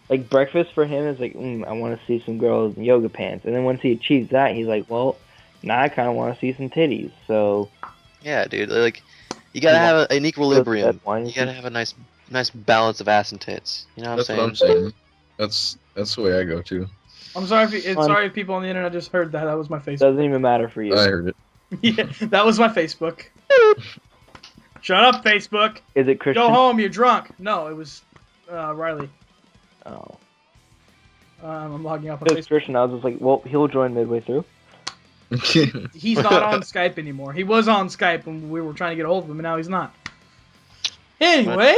S2: Like breakfast for him is like, I want to see some girls in yoga pants, and then once he achieves that, he's like, well, now I kind of want to see some titties. So
S4: yeah, dude. Like, you gotta have an equilibrium.
S2: That's
S4: You gotta have a nice balance of ass and tits. You know what
S3: That's
S4: I'm
S3: what
S4: saying?
S3: I'm saying. That's the way I go too.
S1: I'm sorry sorry if people on the internet just heard that. That was my Facebook.
S2: doesn't even matter for you.
S3: I heard it.
S1: Yeah, that was my Facebook. Shut up, Facebook.
S2: Is it Christian?
S1: Go home, you're drunk. No, it was Riley.
S2: Oh,
S1: I'm logging off on
S2: it was
S1: Facebook.
S2: Christian. I was just like, well, he'll join midway through.
S1: He's not on Skype anymore. He was on Skype when we were trying to get a hold of him, and now he's not. Anyway,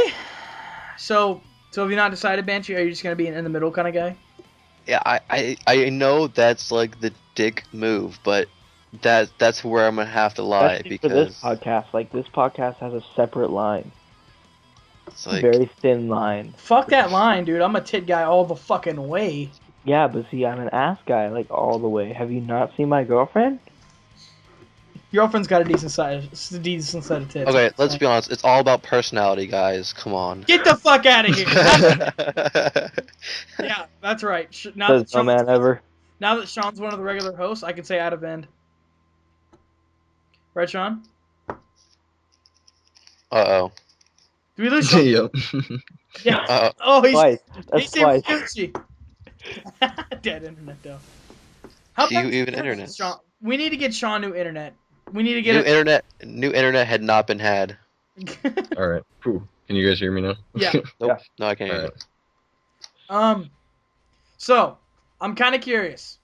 S1: so have you not decided, Banshee? Are you just gonna be an in the middle kind of guy?
S4: Yeah, I know that's like the dick move, but that's where I'm gonna have to lie
S2: Especially for this podcast. Like this podcast has a separate line,
S4: it's like
S2: very thin line.
S1: Fuck that line, dude. I'm a tit guy all the fucking way.
S2: Yeah, but see, I'm an ass guy, like all the way. Have you not seen my girlfriend?
S1: Your girlfriend's got a decent set of tits.
S4: okay, let's be honest. It's all about personality, guys. Come on.
S1: Get the fuck out of here. Yeah, that's right.
S2: Says no man ever.
S1: Now that Sean's one of the regular hosts, I can say out of end. Right, Sean?
S4: Uh-oh.
S1: Do we lose Sean?
S3: Yep.
S1: Yeah.
S4: Uh-oh.
S1: Oh, he's
S2: Twice. That's twice.
S1: Gucci. Dead internet though.
S4: Do you even internet?
S1: Sean? We need to get Sean new internet. We need to get
S4: New internet had not been had.
S3: All right. Cool. Can you guys hear me now?
S1: Yeah.
S4: Nope.
S2: Yeah.
S4: No, I can't hear you.
S3: Alright.
S1: So I'm kind of curious,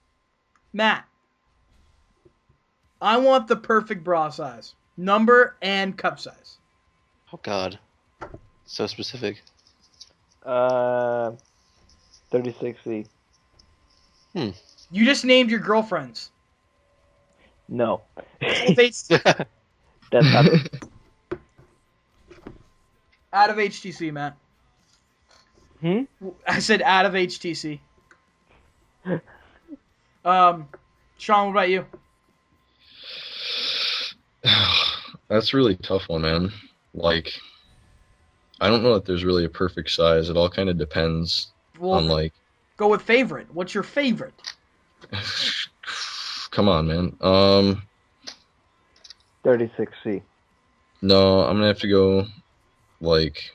S1: Matt. I want the perfect bra size, number and cup size.
S4: Oh God. So specific.
S2: 36C.
S1: You just named your girlfriends.
S2: No.
S1: That's
S2: That's not it.
S1: out of HTC, Matt. I said out of HTC. Sean, what about you?
S3: That's a really tough one, man. Like, I don't know that there's really a perfect size. It all kind of depends on, like...
S1: Go with favorite. What's your favorite?
S3: Come on, man.
S2: 36C.
S3: No, I'm gonna have to go, like,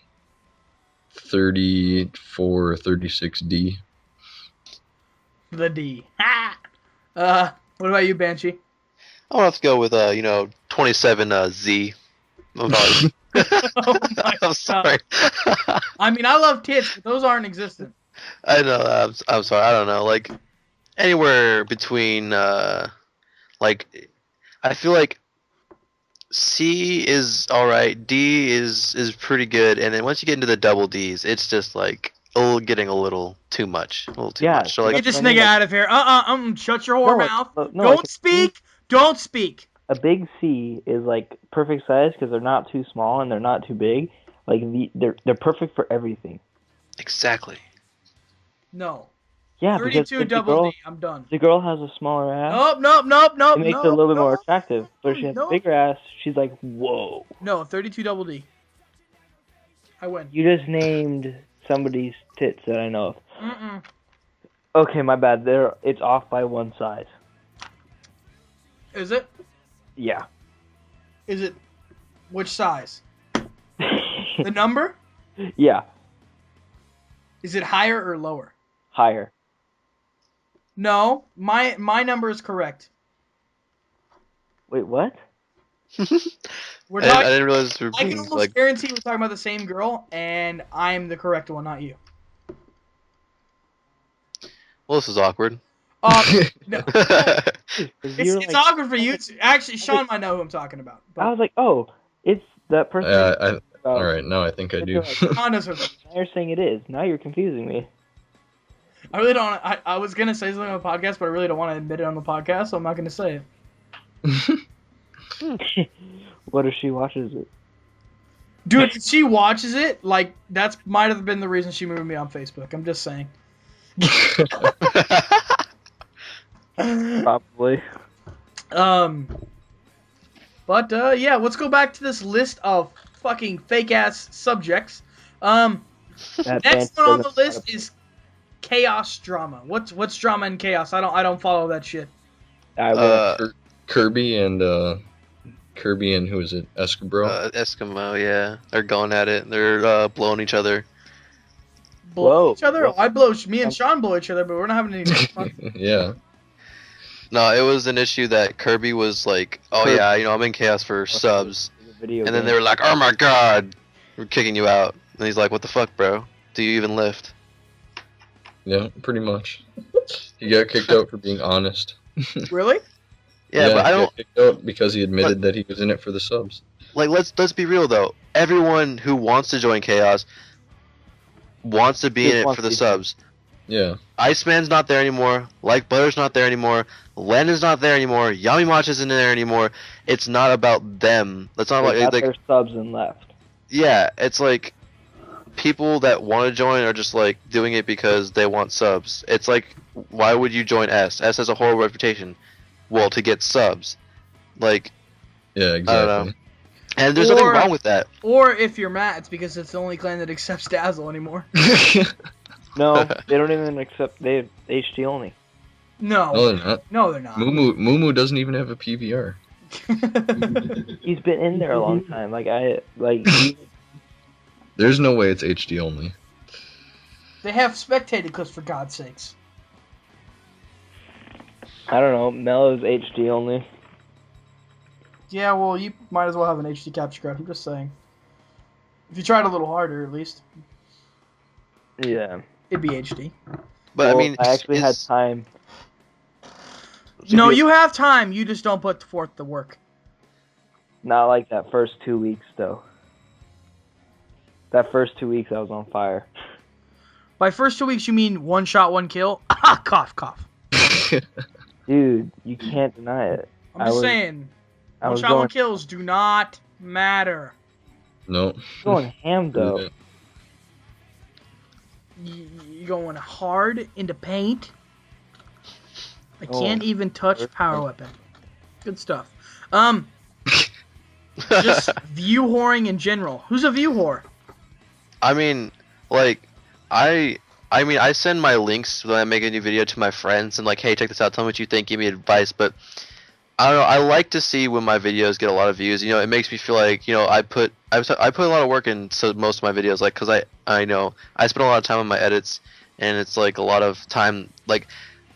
S3: 34, 36D.
S1: The D. Ha! What about you, Banshee?
S4: I'm gonna have to go with 27 Z. I'm sorry.
S1: Oh my
S4: I'm sorry.
S1: I mean, I love tits, but those aren't existent.
S4: I know. I'm sorry. I don't know. Like anywhere between like I feel like C is all right. D is pretty good, and then once you get into the double D's, it's just like getting a little too much. A little too much. So like,
S1: Get this
S2: I mean,
S1: nigga out of here. Shut your whore mouth.
S2: No,
S1: Don't
S2: like
S1: speak. Don't speak.
S2: A big C is like perfect size because they're not too small and they're not too big. Like they're perfect for everything.
S4: exactly.
S1: No.
S2: Yeah, because
S1: 32
S2: if
S1: double D. I'm done.
S2: the girl has a smaller ass,
S1: Nope.
S2: it makes it a little bit more attractive. But if she has a bigger ass, she's like, whoa.
S1: No, 32 double D. I win.
S2: You just named somebody's tits that I know of.
S1: Mm-mm.
S2: Okay, my bad. It's off by one size.
S1: Is it?
S2: Yeah.
S1: Is it? Which size? The number?
S2: Yeah,
S1: Is it higher or lower?
S2: higher.
S1: No, my number is correct.
S2: Wait, what?
S1: We're
S4: I
S1: talking.
S4: didn't realize we were
S1: I can
S4: being
S1: almost
S4: like.
S1: guarantee we're talking about the same girl, and I'm the correct one, not you.
S4: Well, this is awkward.
S1: No,
S2: You're
S1: it's awkward for you. Actually, Sean might know who I'm talking about.
S2: I
S1: But
S2: was like, oh, it's that person.
S3: All right, now I think I do.
S1: Sean knows who I'm talking
S2: Now you're saying it is. Now you're confusing me.
S1: about. I really don't. I was gonna say something on the podcast, but I really don't want to admit it on the podcast, so I'm not gonna say it.
S2: What if she watches it?
S1: Dude, if she watches it, like that's might have been the reason she moved me on Facebook. I'm just saying.
S2: Probably.
S1: But yeah, let's go back to this list of fucking fake ass subjects.
S2: That
S1: Next
S2: band
S1: one on the
S2: doesn't
S1: list
S2: matter.
S1: is chaos drama. What's drama and chaos? I don't follow that shit.
S2: I will.
S3: Kirby and who is it? Escabro.
S4: Eskimo, yeah. They're going at it. They're blowing each other.
S1: Blow
S2: Whoa.
S1: each other?
S2: Whoa.
S1: I blow. Me and Sean blow each other, but we're not having any fun.
S3: Yeah.
S4: No, it was an issue that Kirby was like, oh
S2: Kirby.
S4: yeah, I'm in chaos for subs.
S2: Video
S4: And then
S2: game.
S4: they were like, oh my god, we're kicking you out. And he's like, what the fuck, bro? Do you even lift?
S3: Yeah, pretty much. He got kicked out for being honest.
S1: Really?
S4: Yeah, but I
S3: he
S4: don't
S3: got kicked out because he admitted that he was in it for the subs.
S4: like. Let's be real though. Everyone who wants to join chaos wants to be
S2: Just
S4: in it
S2: wants
S4: for the
S2: to.
S4: subs.
S3: Yeah.
S4: Iceman's not there anymore. Like Butter's not there anymore. Len is not there anymore. Yamimach isn't there anymore. It's not about them. That's not
S2: They got
S4: like
S2: their subs and left.
S4: yeah. It's like people that want to join are just like doing it because they want subs. It's like why would you join S? S has a horrible reputation. Well, to get subs. Like
S3: Yeah,
S4: I
S3: exactly.
S4: don't know. And there's nothing wrong with that.
S1: Or if you're Matt, it's because it's the only clan that accepts Dazzle anymore.
S2: No, they don't even accept. They have HD only.
S3: No,
S1: No,
S3: they're not.
S1: no, they're not.
S3: Moo doesn't even have a PVR.
S2: He's been in there a long time.
S3: There's no way it's HD only.
S1: They have spectated clips for God's sakes.
S2: I don't know. Melo's HD only.
S1: Yeah, well, you might as well have an HD capture card. I'm just saying. If you tried a little harder, at least,
S2: Yeah.
S1: it'd be HD.
S4: But
S2: Well,
S4: I mean,
S2: I actually had
S4: it's-
S2: time.
S1: No, you have time. You just don't put forth the work.
S2: Not like that first 2 weeks though. That first 2 weeks, I was on fire.
S1: By first 2 weeks, you mean one shot, one kill? Ah, cough, cough.
S2: Dude, you can't deny it.
S1: I'm
S2: I
S1: just
S2: was-
S1: saying.
S2: I
S1: One
S2: was
S1: shot,
S2: going,
S1: one kills do not matter.
S3: No.
S2: going ham though.
S1: You going hard into paint? I
S2: Oh.
S1: can't even touch power weapon. Good stuff. Just view whoring in general. Who's a view whore?
S4: I mean, like, I mean, I send my links when I make a new video to my friends and like, hey, check this out. Tell me what you think. Give me advice. But I don't know. I like to see when my videos get a lot of views. You know, it makes me feel like I put a lot of work into most of my videos. Like, cause I know I spend a lot of time on my edits, and it's like a lot of time. Like,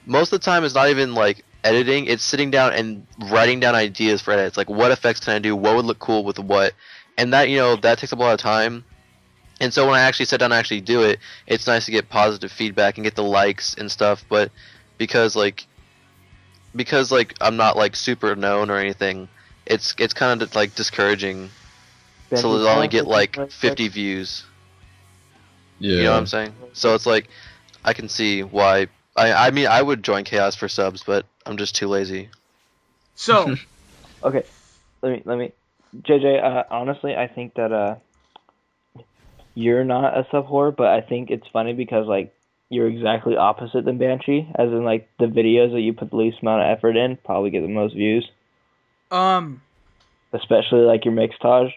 S4: most of the time it's not even like editing. It's sitting down and writing down ideas for edits. Like, what effects can I do? What would look cool with what? And that that takes up a lot of time. And so when I actually sit down and actually do it, it's nice to get positive feedback and get the likes and stuff. But because I'm not like super known or anything, it's kind of like discouraging. So they'll only get like 50 views.
S3: Yeah.
S4: You know what I'm saying? So it's like I can see why. I mean I would join Chaos for subs, but I'm just too lazy.
S1: So,
S2: Okay, let me. JJ, honestly, I think that you're not a sub whore, but I think it's funny because like you're exactly opposite than Banshee, as in like the videos that you put the least amount of effort in probably get the most views,
S1: Um,
S2: especially like your mixtage.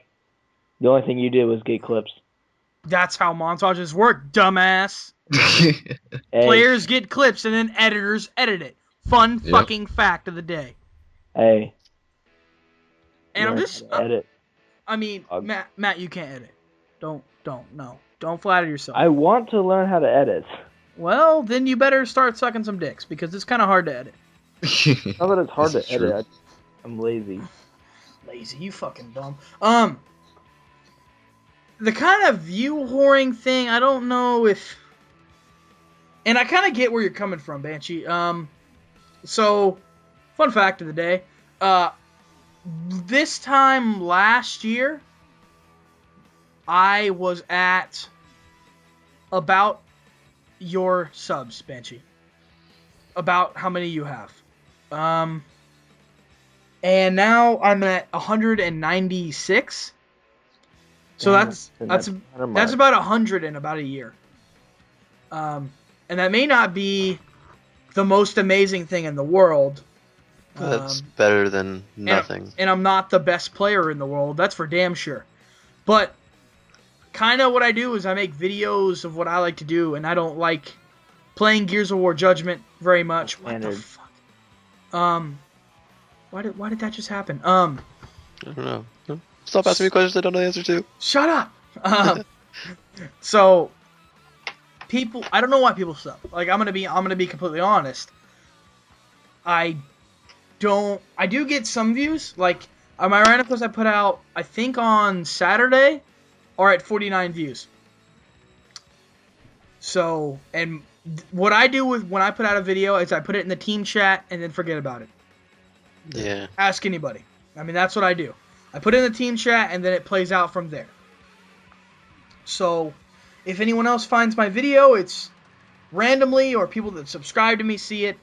S2: The only thing you did was get clips.
S1: that's how montages work, dumbass.
S2: Hey,
S1: Players get clips and then editors edit it. Fun
S3: Yep.
S1: fucking fact of the day.
S2: hey,
S1: And I'm
S2: learn
S1: just,
S2: how to edit.
S1: I mean, Matt, you can't edit. Don't flatter yourself.
S2: I want to learn how to edit.
S1: Well, then you better start sucking some dicks because it's kind of hard to edit.
S2: Not that it's hard
S3: This
S2: to
S3: is true.
S2: edit. I'm lazy.
S1: Lazy, you fucking bum. The kind of view whoring thing, I don't know if, and I kind of get where you're coming from, Banshee. So, fun fact of the day, this time last year, I was at about your subs, Banshee. About how many you have. And now I'm at 196. So that's about 100 in about a year. And that may not be the most amazing thing in the world.
S4: That's better than nothing.
S1: And I'm not the best player in the world. That's for damn sure. But kind of what I do is I make videos of what I like to do, and I don't like playing Gears of War Judgment very much. What the fuck? Why did that just happen?
S4: I don't know. Stop asking me questions I don't know the answer to.
S1: Shut up. So people, I don't know why people sub. Like I'm gonna be completely honest. I do get some views. Like my random clips I put out, I think on Saturday, are at 49 views. So, and what I do with when I put out a video is I put it in the team chat and then forget about it.
S4: Yeah.
S1: Ask anybody. I mean, that's what I do. I put it in the team chat and then it plays out from there. So, if anyone else finds my video, it's randomly, or people that subscribe to me see it,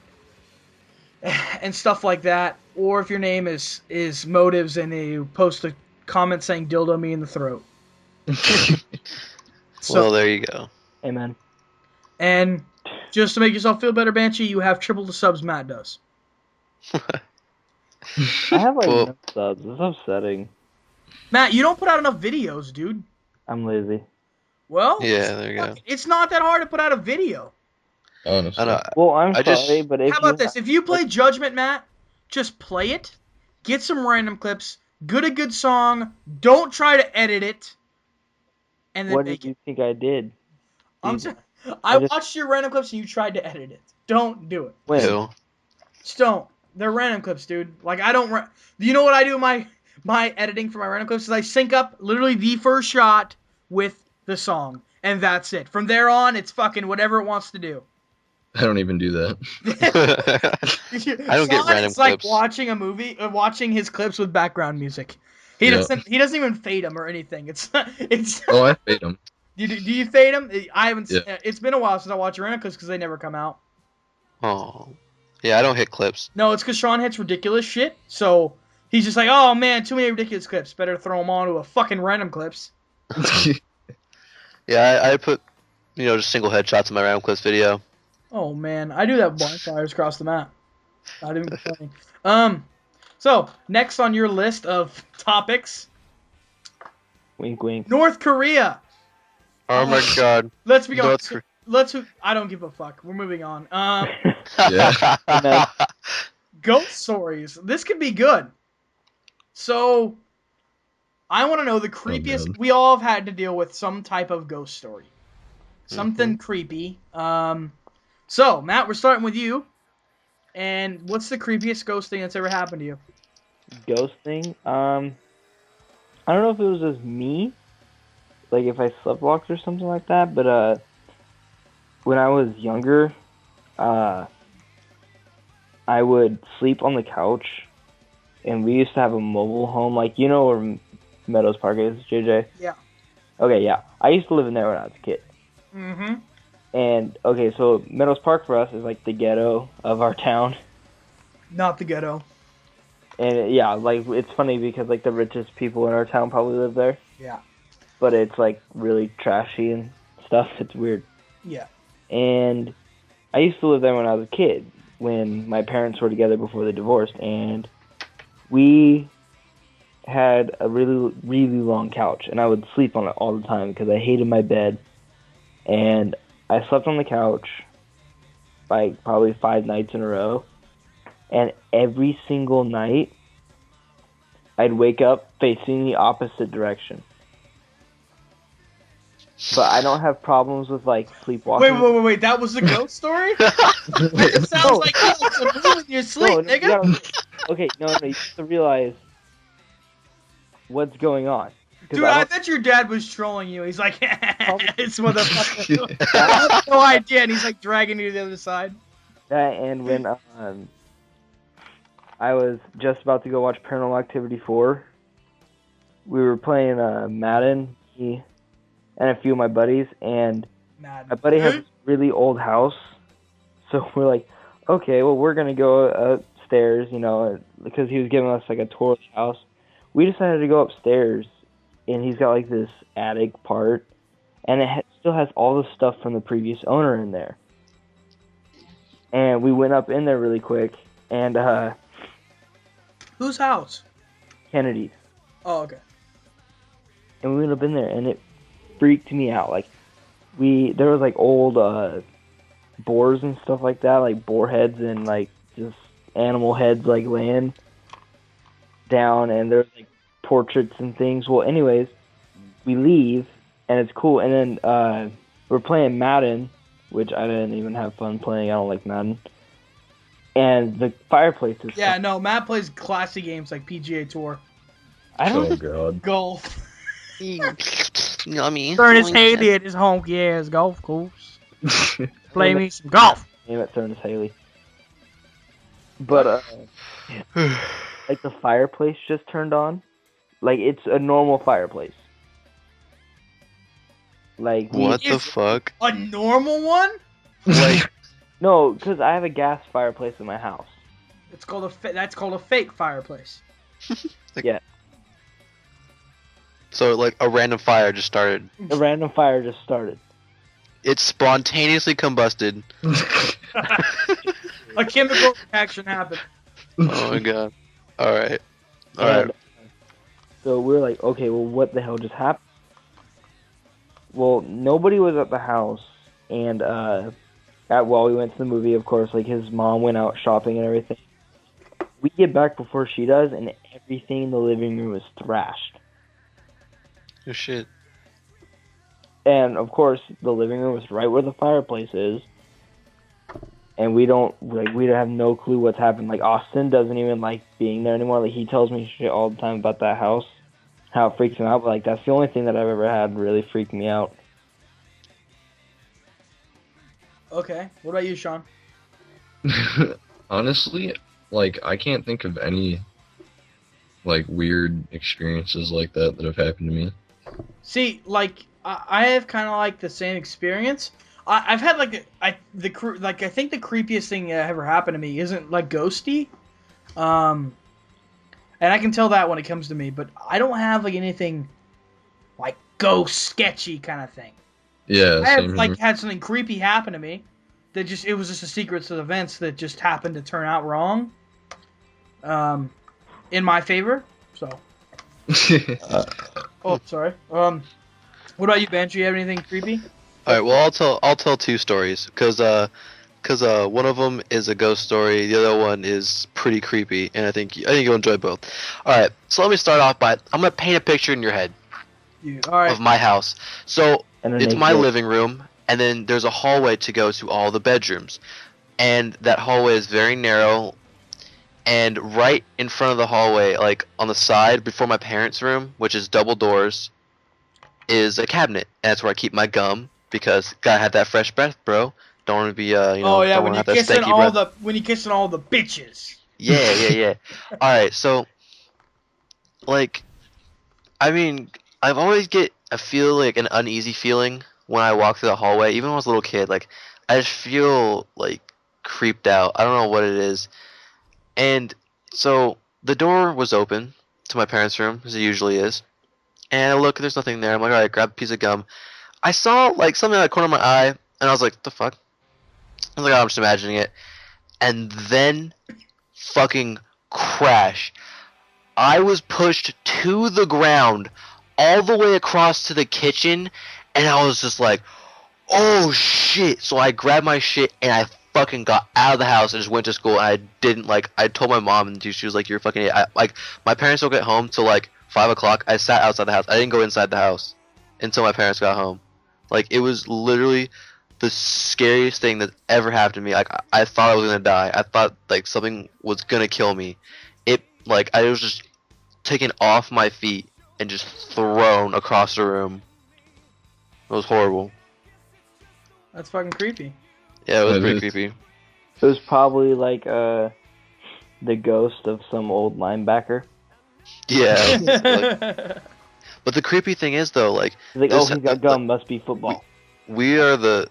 S1: and stuff like that. Or if your name is Motives and you post a comment saying dildo me in the throat.
S4: Well, there you go.
S2: Amen.
S1: And just to make yourself feel better, Banshee, you have triple the subs Matt does.
S2: I have like
S4: Well-
S2: no subs. It's upsetting.
S1: Matt, you don't put out enough videos, dude.
S2: I'm lazy.
S1: Well,
S4: Yeah, there you go.
S1: it's not that hard to put out a video.
S3: Honestly.
S4: I know.
S2: Well, I'm
S4: I just-
S2: sorry, but if
S1: How about
S2: you
S1: this? If you play Judgment, Matt, just play it. Get some random clips. Get a good song. Don't try to edit it. And then
S2: what
S1: make
S2: did you
S1: it.
S2: think I did?
S1: I watched your random clips and you tried to edit it. Don't do it.
S2: When?
S4: Ew.
S1: Just don't. They're random clips, dude. Like I don't. You know what I do? My editing for my random clips is I sync up literally the first shot with the song, and that's it. From there on, it's fucking whatever it wants to do.
S3: I don't even do that.
S4: I don't get random
S1: It's like
S4: clips.
S1: watching a movie, watching his clips with background music. He
S3: Yeah.
S1: doesn't even fade them or anything. It's.
S3: Oh, I fade them.
S1: Do you fade them? I haven't.
S3: Yeah.
S1: It's been a while since I watched random clips because they never come out.
S4: Oh. Yeah, I don't hit clips.
S1: No, it's because Sean hits ridiculous shit. So he's just like, oh man, too many ridiculous clips. Better throw them onto a fucking random clips.
S4: Yeah, I put, just single headshots in my random clips video.
S1: Oh man, I do that with blind fires across the map. Not even funny. So next on your list of topics,
S2: Wink, wink.
S1: North Korea.
S4: Oh my god.
S1: Let's be
S4: North
S1: honest. I don't give a fuck. We're moving on.
S3: Yeah.
S2: Amen.
S1: Ghost stories. This could be good. So, I want to know the creepiest.
S3: man.
S1: We all have had to deal with some type of ghost story. Something creepy. So, Matt, we're starting with you. And what's the creepiest ghost thing that's ever happened to you?
S2: Ghost thing. I don't know if it was just me, like if I slept walked or something like that. But when I was younger, I would sleep on the couch, and we used to have a mobile home, like you know where Meadows Park is, JJ.
S1: Yeah.
S2: Okay, yeah. I used to live in there when I was a kid.
S1: Mm-hmm.
S2: And okay, so Meadows Park for us is like the ghetto of our town.
S1: Not the ghetto.
S2: And yeah, like it's funny because like the richest people in our town probably live there.
S1: Yeah.
S2: But it's like really trashy and stuff. It's weird.
S1: Yeah.
S2: And I used to live there when I was a kid, when my parents were together before they divorced, and we had a really, really long couch, and I would sleep on it all the time because I hated my bed. And I slept on the couch like probably 5 nights in a row, and every single night I'd wake up facing the opposite direction. But I don't have problems with like sleepwalking.
S1: Wait. That was the ghost story? It sounds like you like to move in your sleep,
S2: No, you
S1: nigga.
S2: gotta, okay, no, you have to realize what's going on. 'Cause
S1: Dude, I thought your dad was trolling you. He's like, it's motherfucker. I have no idea. And he's like dragging you to the other side.
S2: that and when I was just about to go watch Paranormal Activity 4, we were playing Madden, me and a few of my buddies, and
S1: Mad.
S2: my buddy has this really old house, so we're like, okay, well, we're going to go upstairs, you know, because he was giving us like a tour of the house. We decided to go upstairs, and he's got like this attic part, and it still has all the stuff from the previous owner in there. And we went up in there really quick, and
S1: Whose house?
S2: Kennedy's.
S1: Oh, okay.
S2: And we went up in there, and it freaked me out. Like, there was like old boars and stuff like that, like boar heads and like just animal heads like laying down, and there's like portraits and things. Well, anyways, we leave, and it's cool. And then we're playing Madden, which I didn't even have fun playing. I don't like Madden. And the fireplace is...
S1: Yeah, no, Matt plays classy games like PGA Tour.
S2: I don't...
S3: Oh god.
S1: Golf.
S4: Yummy.
S1: Ernest Haley at his honky ass golf course. Play me some golf.
S2: Name it Ernest Haley. But, like, the fireplace just turned on. Like, it's a normal fireplace. Like,
S4: What the fuck?
S1: A normal one?
S4: Like,
S2: no, because I have a gas fireplace in my house.
S1: It's called that's called a fake fireplace.
S2: Yeah.
S4: so like a random fire just started.
S2: A random fire just started.
S4: It spontaneously combusted.
S1: A chemical reaction happened.
S4: Oh my god. Alright.
S2: And,
S4: Alright.
S2: so we're like, okay, well, what the hell just happened? Well, nobody was at the house, and while we went to the movie, of course, like his mom went out shopping and everything. We get back before she does, and everything in the living room is thrashed.
S4: Oh shit.
S2: And of course, the living room is right where the fireplace is, and we don't have no clue what's happened. Like Austin doesn't even like being there anymore. Like he tells me shit all the time about that house, how it freaks him out. But like that's the only thing that I've ever had really freak me out.
S1: Okay. What about you, Sean?
S3: Honestly, like I can't think of any like weird experiences like that have happened to me.
S1: See, like I have kind of like the same experience. I've had like I think the creepiest thing that ever happened to me isn't like ghosty, and I can tell that when it comes to me. But I don't have like anything like ghost sketchy kind of thing.
S3: Yeah,
S1: I have
S3: same
S1: like
S3: here.
S1: had something creepy happen to me that it was just a sequence of events that just happened to turn out wrong. In my favor. So. Oh, sorry. What about you, Banshee? You have anything creepy?
S4: Alright, well I'll tell two stories cuz one of them is a ghost story, the other one is pretty creepy, and I think you'll enjoy both. Alright, so let me start off by I'm going to paint a picture in your head
S1: All right.
S4: of my house. So
S2: And
S4: it's my living room, and then there's a hallway to go to all the bedrooms. And that hallway is very narrow, and right in front of the hallway, like on the side before my parents' room, which is double doors, is a cabinet. And that's where I keep my gum, because gotta have that fresh breath, bro. Don't want to be,
S1: Oh yeah,
S4: don't
S1: when
S4: wanna
S1: you're
S4: have that
S1: kissing
S4: stanky breath.
S1: when you're kissing all the bitches.
S4: Yeah. Alright, so, like, I mean, I've always get like an uneasy feeling when I walk through the hallway, even when I was a little kid. Like, I just feel, like, creeped out. I don't know what it is. And so, the door was open to my parents' room, as it usually is. And I look, there's nothing there. I'm like, alright, grab a piece of gum. I saw, like, something out of the corner of my eye, And I was like, the fuck? I was like, oh, I'm just imagining it. And then, fucking crash. I was pushed to the ground, all the way across to the kitchen, and I was just like, oh shit. So I grabbed my shit and I fucking got out of the house and just went to school. And I didn't like. I told my mom and she was like, "You're fucking." Like my parents don't get home till like 5 o'clock. I sat outside the house. I didn't go inside the house until my parents got home. Like it was literally the scariest thing that ever happened to me. Like I thought I was gonna die. I thought like something was gonna kill me. It like I was just taken off my feet and just thrown across the room. It was horrible.
S1: That's fucking creepy.
S4: Yeah, it was
S3: It
S4: pretty
S3: is.
S4: creepy.
S2: It was probably like the ghost of some old linebacker.
S4: Yeah. But the creepy thing is though, like
S2: He's like,
S4: this-
S2: oh, he's got gum, must be football.
S4: we are the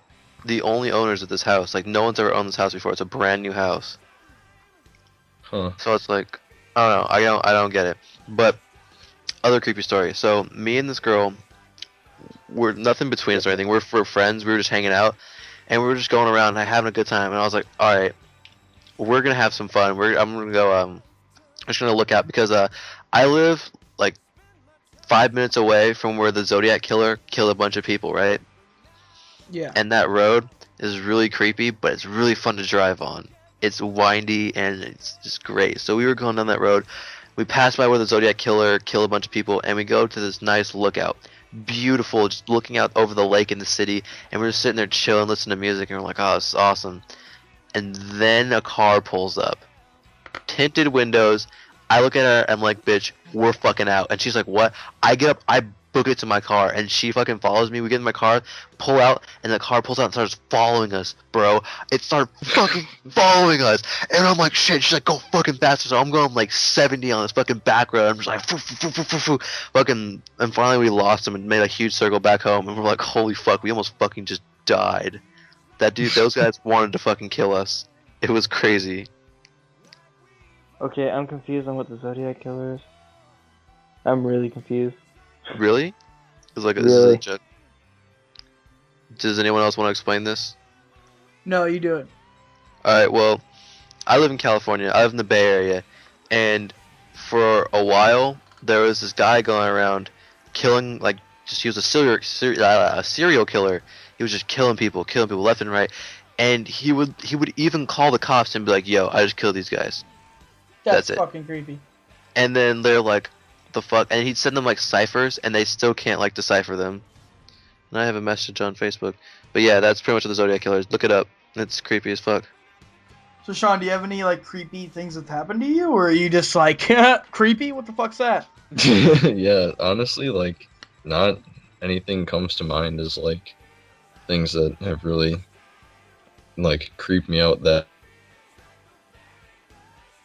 S4: only owners of this house. Like no one's ever owned this house before. It's a brand new house.
S3: Huh.
S4: So it's like I don't know. I don't get it. But other creepy story. So me and this girl, we're nothing between us or anything. We're friends. We were just hanging out, and we were just going around and having a good time. And I was like, all right, we're gonna have some fun. I'm gonna go. I'm just gonna look out because I live like 5 minutes away from where the Zodiac killer killed a bunch of people, right?
S1: Yeah.
S4: And that road is really creepy, but it's really fun to drive on. It's windy and it's just great. So we were going down that road. We passed by where the Zodiac killer killed a bunch of people, and we go to this nice lookout. Beautiful, just looking out over the lake in the city, and we're just sitting there chilling, listening to music, and we're like, oh, this is awesome. And then a car pulls up. Tinted windows. I look at her, I'm like, bitch, we're fucking out. And she's like, what? I get up, I book it to my car, and she fucking follows me. We get in my car, pull out, and the car pulls out and starts following us, bro. It started fucking following us. And I'm like, shit. She's like, go fucking faster. So I'm going like 70 on this fucking back road. I'm just like, foo, foo, foo, foo, foo, foo. Fucking, and finally we lost him and made a huge circle back home. And we're like, holy fuck, we almost fucking just died. Those guys wanted to fucking kill us. It was crazy.
S2: Okay, I'm confused on what the Zodiac killer is. I'm really confused.
S4: Really? It's like, this is
S2: Really?
S4: a joke. Does anyone else want to explain this?
S1: No, you do it.
S4: Alright, well, I live in California. I live in the Bay Area. And for a while, there was this guy going around killing, like, he was a serial killer. He was just killing people left and right. And he would even call the cops and be like, yo, I just killed these guys.
S1: That's
S4: That's it.
S1: fucking creepy.
S4: And then they're like, the fuck? And he'd send them, like, ciphers, and they still can't, like, decipher them. And I have a message on Facebook. But yeah, that's pretty much what the Zodiac Killer is. Look it up. It's creepy as fuck.
S1: So, Sean, do you have any, like, creepy things that happened to you? Or are you just like, creepy? What the fuck's that?
S3: Yeah, honestly, like, not anything comes to mind as, like, things that have really, like, creeped me out that.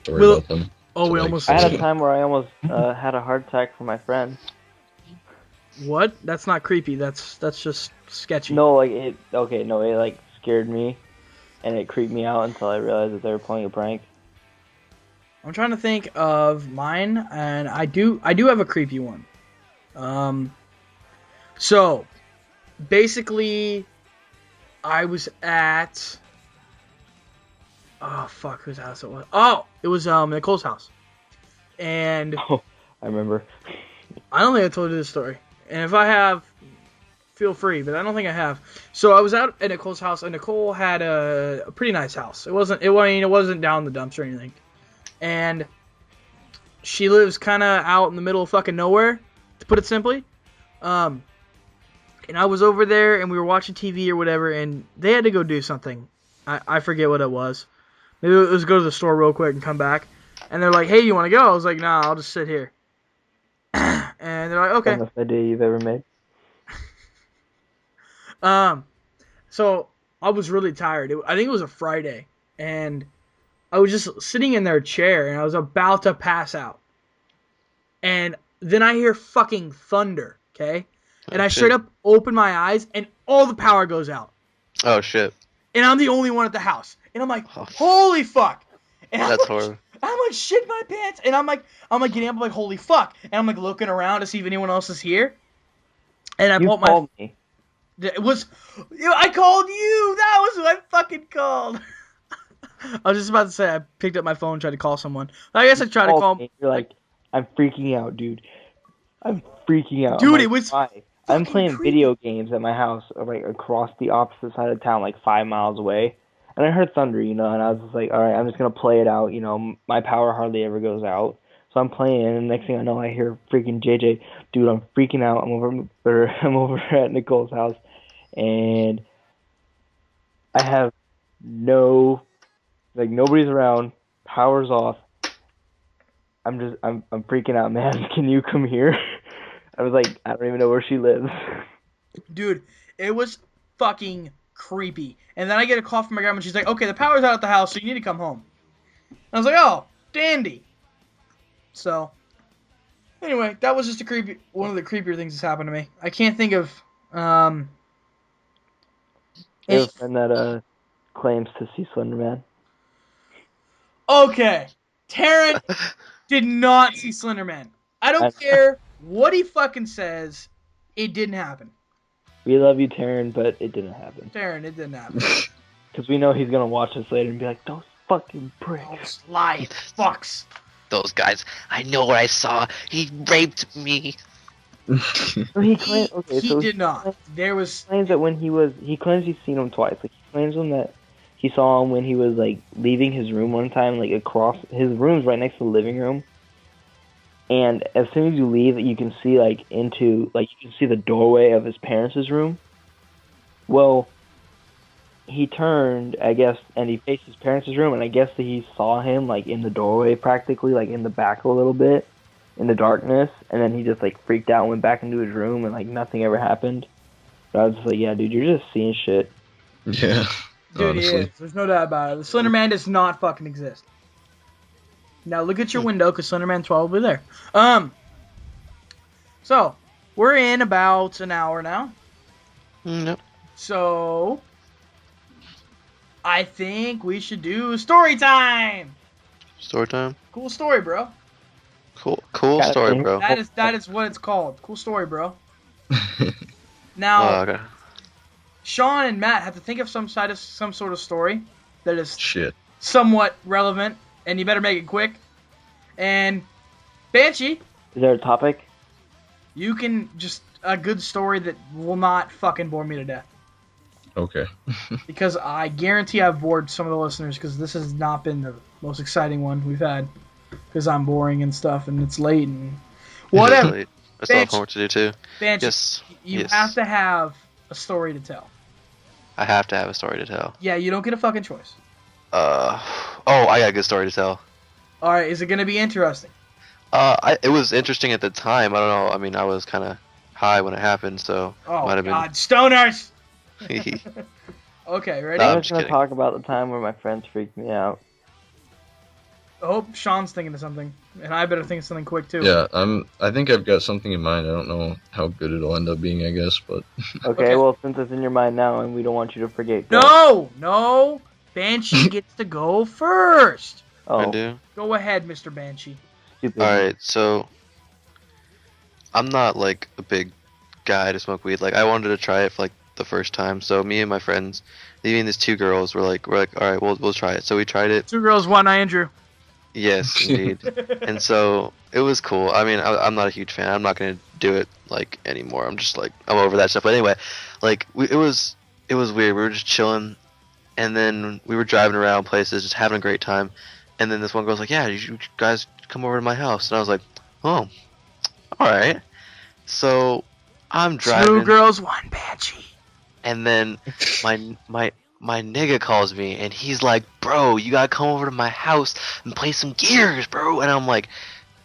S3: Sorry
S1: Well-
S3: about them.
S1: Oh,
S3: So,
S1: we
S3: like,
S1: almost...
S2: I had a time where I almost had a heart attack from my friend.
S1: What? That's not creepy. That's just sketchy.
S2: No, like it. Okay, no, it like scared me, and it creeped me out until I realized that they were playing a prank.
S1: I'm trying to think of mine, and I do have a creepy one. So, basically, I was at... Oh, fuck, whose house it was? Oh, it was Nicole's house. And
S2: Oh, I remember.
S1: I don't think I told you this story. And if I have, feel free, but I don't think I have. So I was out at Nicole's house, and Nicole had a pretty nice house. It wasn't down the dumps or anything. And she lives kind of out in the middle of fucking nowhere, to put it simply. And I was over there, and we were watching TV or whatever, and they had to go do something. I forget what it was. Maybe it was go to the store real quick and come back. And they're like, hey, you want to go? I was like, nah, I'll just sit here. And they're like, okay.
S2: Best idea you've ever made.
S1: So I was really tired. I think it was a Friday, and I was just sitting in their chair, and I was about to pass out. And then I hear fucking thunder, okay? And I straight up open my eyes, and all the power goes out.
S4: Oh shit.
S1: And I'm the only one at the house. And I'm like, holy fuck. And
S4: That's horrible.
S1: I'm like, shit my pants. And I'm like getting up, I'm like, holy fuck. And I'm like looking around to see if anyone else is here. And I
S2: You
S1: pull up my...
S2: called me.
S1: It was. I called you. That was who I fucking called. I was just about to say I picked up my phone and tried to call someone. I guess I tried to call.
S2: You're like, I'm freaking out, dude. I'm freaking out.
S1: Dude,
S2: like,
S1: it was.
S2: Why? I'm playing
S1: creepy.
S2: video games at my house, like across the opposite side of town, like 5 miles away. And I heard thunder, and I was just like, all right, I'm just gonna play it out. My power hardly ever goes out, so I'm playing. And next thing I know, I hear freaking JJ, dude. I'm freaking out. I'm over at Nicole's house, and I have nobody's around. Power's off. I'm freaking out, man. Can you come here? I was like, I don't even know where she lives.
S1: Dude, it was fucking creepy. And then I get a call from my grandma, and she's like, okay, the power's out at the house, so you need to come home. And I was like, oh, dandy. So, anyway, that was just one of the creepier things that's happened to me. I can't think of,
S2: I have a friend that claims to see Slender Man.
S1: Okay, Taryn did not see Slender Man. I don't care what he fucking says. It didn't happen.
S2: We love you, Taryn, but it didn't happen.
S1: Taryn, it didn't happen.
S2: Because we know he's going to watch this later and be like, those fucking pricks.
S1: Those lying fucks.
S4: Those guys. I know what I saw. He raped me.
S2: He claims,
S1: he did not. He
S2: claims that when he claims he's seen him twice. Like, he claims that he saw him when he was, like, leaving his room one time, like, across, his room's right next to the living room. And as soon as you leave, you can see, you can see the doorway of his parents' room. Well, he turned, I guess, and he faced his parents' room, and I guess that he saw him, like, in the doorway practically, like, in the back a little bit, in the darkness, and then he just, like, freaked out and went back into his room, and, like, nothing ever happened. But I was just like, yeah, dude, you're just seeing shit.
S3: Yeah,
S1: dude,
S3: honestly.
S1: he is. There's no doubt about it. The Slender Man does not fucking exist. Now look at your window, because Slender Man's probably there. So, we're in about an hour now.
S4: Nope.
S1: So, I think we should do story time.
S4: Story time?
S1: Cool story, bro.
S4: Cool story, bro.
S1: That is what it's called. Cool story, bro. Now,
S4: okay.
S1: Sean and Matt have to think of some sort of story that is
S3: somewhat
S1: relevant, and you better make it quick. And Banshee,
S2: is there a topic?
S1: You can just a good story that will not fucking bore me to death.
S3: Okay.
S1: Because I guarantee I've bored some of the listeners, because this has not been the most exciting one we've had. Because I'm boring and stuff, and it's late and whatever.
S4: I still have homework to do too.
S1: Banshee,
S4: Yes.
S1: You have to have a story to tell.
S4: I have to have a story to tell.
S1: Yeah, you don't get a fucking choice.
S4: I got a good story to tell.
S1: All right, is it gonna be interesting?
S4: It was interesting at the time. I don't know. I mean, I was kind of high when it happened, so might have been.
S1: God, stoners! Okay, ready?
S2: I was gonna talk about the time where my friends freaked me out.
S1: I hope Sean's thinking of something, and I better think of something quick too.
S3: Yeah, I think I've got something in mind. I don't know how good it'll end up being, I guess, but.
S2: Okay, well, since it's in your mind now, and we don't want you to forget.
S1: No, Banshee gets to go first.
S2: Oh.
S4: I do.
S1: Go ahead, Mr. Banshee.
S2: Stupid.
S4: Alright, so I'm not like a big guy to smoke weed. Like, I wanted to try it for like the first time. So me and my friends, even these two girls, were like, all right, we'll try it. So we tried it.
S1: 2 girls, 1 Andrew.
S4: Yes, indeed. And so it was cool. I mean, I'm not a huge fan. I'm not gonna do it like anymore. I'm just like, I'm over that stuff. But anyway, like it was weird. We were just chilling, and then we were driving around places, just having a great time. And then this one girl's like, yeah, you guys come over to my house. And I was like, oh, alright. So I'm driving.
S1: 2 girls, 1 Banshee.
S4: And then my nigga calls me, and he's like, bro, you gotta come over to my house and play some Gears, bro. And I'm like,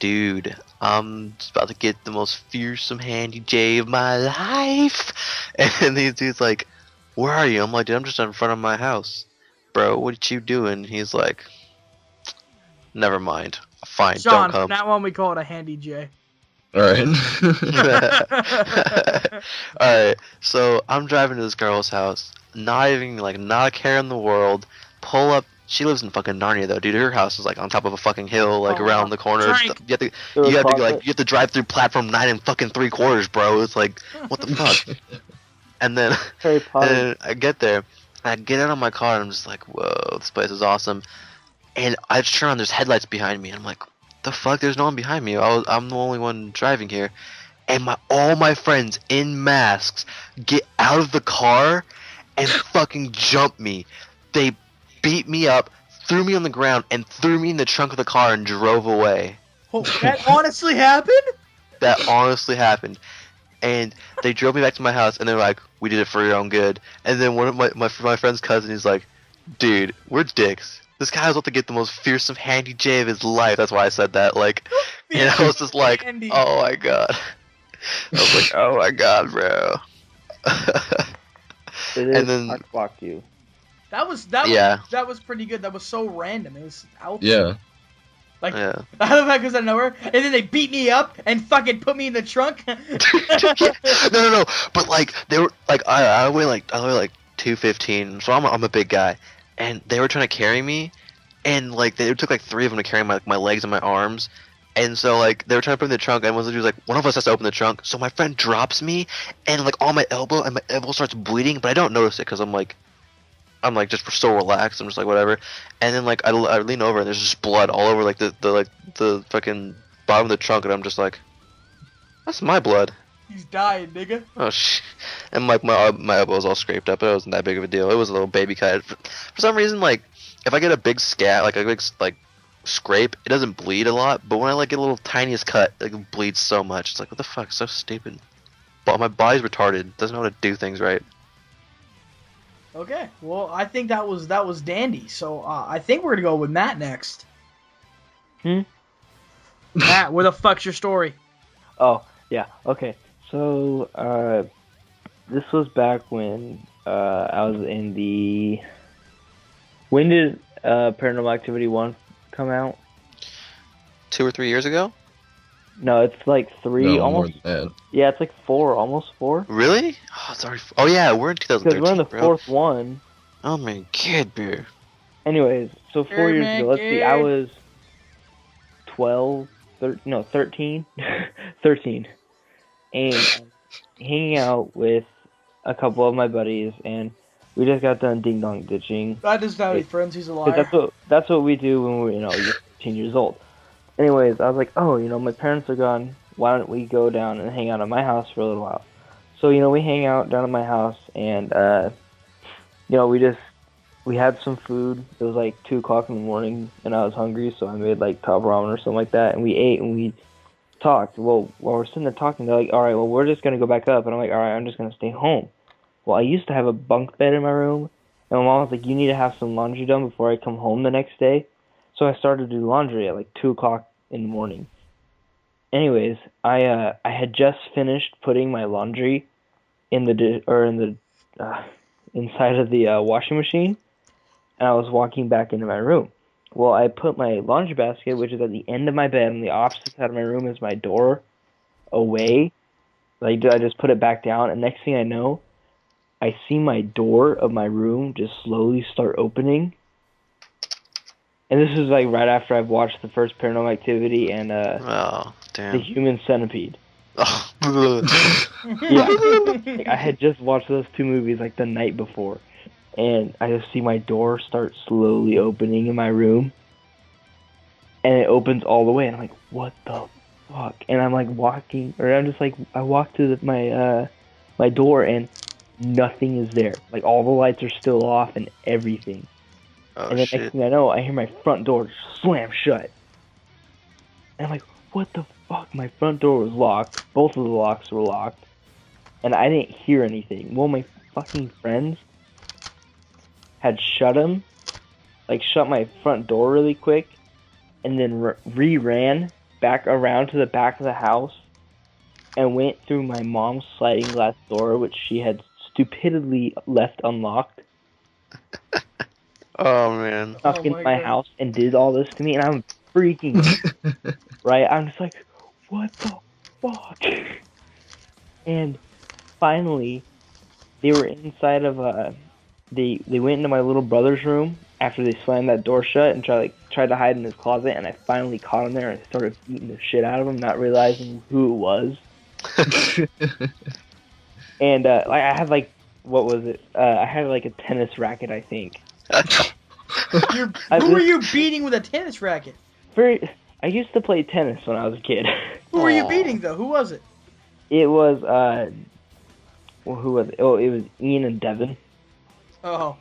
S4: dude, I'm just about to get the most fearsome handy J of my life. And these dude's like, where are you? I'm like, dude, I'm just in front of my house. Bro, what you doing? He's like, never mind. Fine,
S1: Sean,
S4: don't come.
S1: from now on we call it a handy J.
S3: Alright.
S4: Alright, so I'm driving to this girl's house, not a care in the world. Pull up. She lives in fucking Narnia though, dude. Her house is like on top of a fucking hill, like around the corner. You have to drive through platform 9 and fucking 3/4, bro. It's like, what the fuck? And then,
S2: Harry
S4: and
S2: Potter.
S4: then I get there, and I get out of my car, and I'm just like, whoa, this place is awesome. And I just turn on, there's headlights behind me, and I'm like, the fuck, there's no one behind me. I'm the only one driving here. And all my friends in masks get out of the car and fucking jump me. They beat me up, threw me on the ground, and threw me in the trunk of the car and drove away.
S1: Oh, that honestly happened?
S4: That honestly happened. And they drove me back to my house, and they're like, we did it for your own good. And then one of my friend's cousin is like, dude, we're dicks. This guy was about to get the most fearsome handy J of his life. That's why I said that. Like, and I was just like,
S1: Handy.
S4: oh my god. I was like, oh my god, bro.
S2: And
S4: then-
S2: I blocked you.
S1: That was pretty good. That was so random. It was out there.
S3: Yeah.
S1: Like,
S4: Yeah.
S1: I love how it goes out of nowhere, and then they beat me up and fucking put me in the trunk.
S4: No. But like they were like I weigh like 215, so I'm a big guy, and they were trying to carry me, and like they took like 3 of them to carry my legs and my arms, and so like they were trying to put me in the trunk, and one of the dudes was like, one of us has to open the trunk, so my friend drops me, and like on my elbow, and my elbow starts bleeding, but I don't notice it because I'm like just so relaxed. I'm just like whatever, and then like I lean over and there's just blood all over like the fucking bottom of the trunk, and I'm just like, that's my blood.
S1: He's dying, nigga.
S4: Oh and like my elbow was all scraped up. It wasn't that big of a deal. It was a little baby cut. For some reason, like if I get a big like a big like scrape, it doesn't bleed a lot. But when I like get a little tiniest cut, like, it bleeds so much. It's like, what the fuck? So stupid. But my body's retarded. Doesn't know how to do things right.
S1: Okay, well, I think that was dandy. So I think we're gonna go with Matt next. Matt, where the fuck's your story?
S2: Oh, yeah, okay. So, this was back when I was in the... When did Paranormal Activity 1 come out?
S4: 2 or 3 years ago?
S2: No, it's like 3,
S3: No,
S2: almost...
S3: more than that.
S2: Yeah, it's like 4, almost 4.
S4: Really? Oh, it's already... Oh yeah, we're in 2013,
S2: Because we're in the
S4: bro.
S2: 4th one.
S4: Oh my god, bro.
S2: Anyways, so 4 years ago, let's see, I was 13. 13. And hanging out with a couple of my buddies, and we just got done ding-dong ditching.
S1: That is not any friends. He's a
S2: 'Cause
S1: liar.
S2: that's what we do when we're, you're 15 years old. Anyways, I was like, oh, my parents are gone. Why don't we go down and hang out at my house for a little while? So, we hang out down at my house, and, we had some food. It was like 2 o'clock in the morning, and I was hungry, so I made like top ramen or something like that, and we ate, and we talked. Well, while we're sitting there talking, they're like, all right, well, we're just going to go back up. And I'm like, all right, I'm just going to stay home. Well, I used to have a bunk bed in my room, and my mom was like, you need to have some laundry done before I come home the next day. So I started to do laundry at like 2 o'clock in the morning. Anyways, I had just finished putting my laundry in the inside of the washing machine, and I was walking back into my room. Well, I put my laundry basket, which is at the end of my bed, on the opposite side of my room is my door, away. I just put it back down, and next thing I know, I see my door of my room just slowly start opening. And this is like right after I've watched the first Paranormal Activity and
S4: Oh, damn.
S2: the Human Centipede.
S4: Oh.
S2: Yeah, like, I had just watched those 2 movies like the night before, and I just see my door start slowly opening in my room, and it opens all the way, and I'm like, what the fuck? And I'm like walking, or I'm just like, I walk to my door, and nothing is there. Like all the lights are still off and everything.
S4: Oh,
S2: And then
S4: shit.
S2: next thing I know, I hear my front door slam shut. And I'm like, what the fuck? My front door was locked. Both of the locks were locked. And I didn't hear anything. Well, my fucking friends had shut them. Like, shut my front door really quick. And then ran back around to the back of the house. And went through my mom's sliding glass door, which she had stupidly left unlocked.
S4: Oh, man.
S2: Snuck into my house and did all this to me, and I'm freaking right. I'm just like, what the fuck? And finally, they were inside of they went into my little brother's room after they slammed that door shut and tried to hide in his closet, and I finally caught him there and started beating the shit out of him, not realizing who it was. And like I had like what was it? I had like a tennis racket, I think.
S1: Who were you beating with a tennis racket?
S2: I used to play tennis when I was a kid.
S1: Who were you beating though? Who was it?
S2: It was well, who was it? Oh, it was Ian and Devin.
S1: Oh.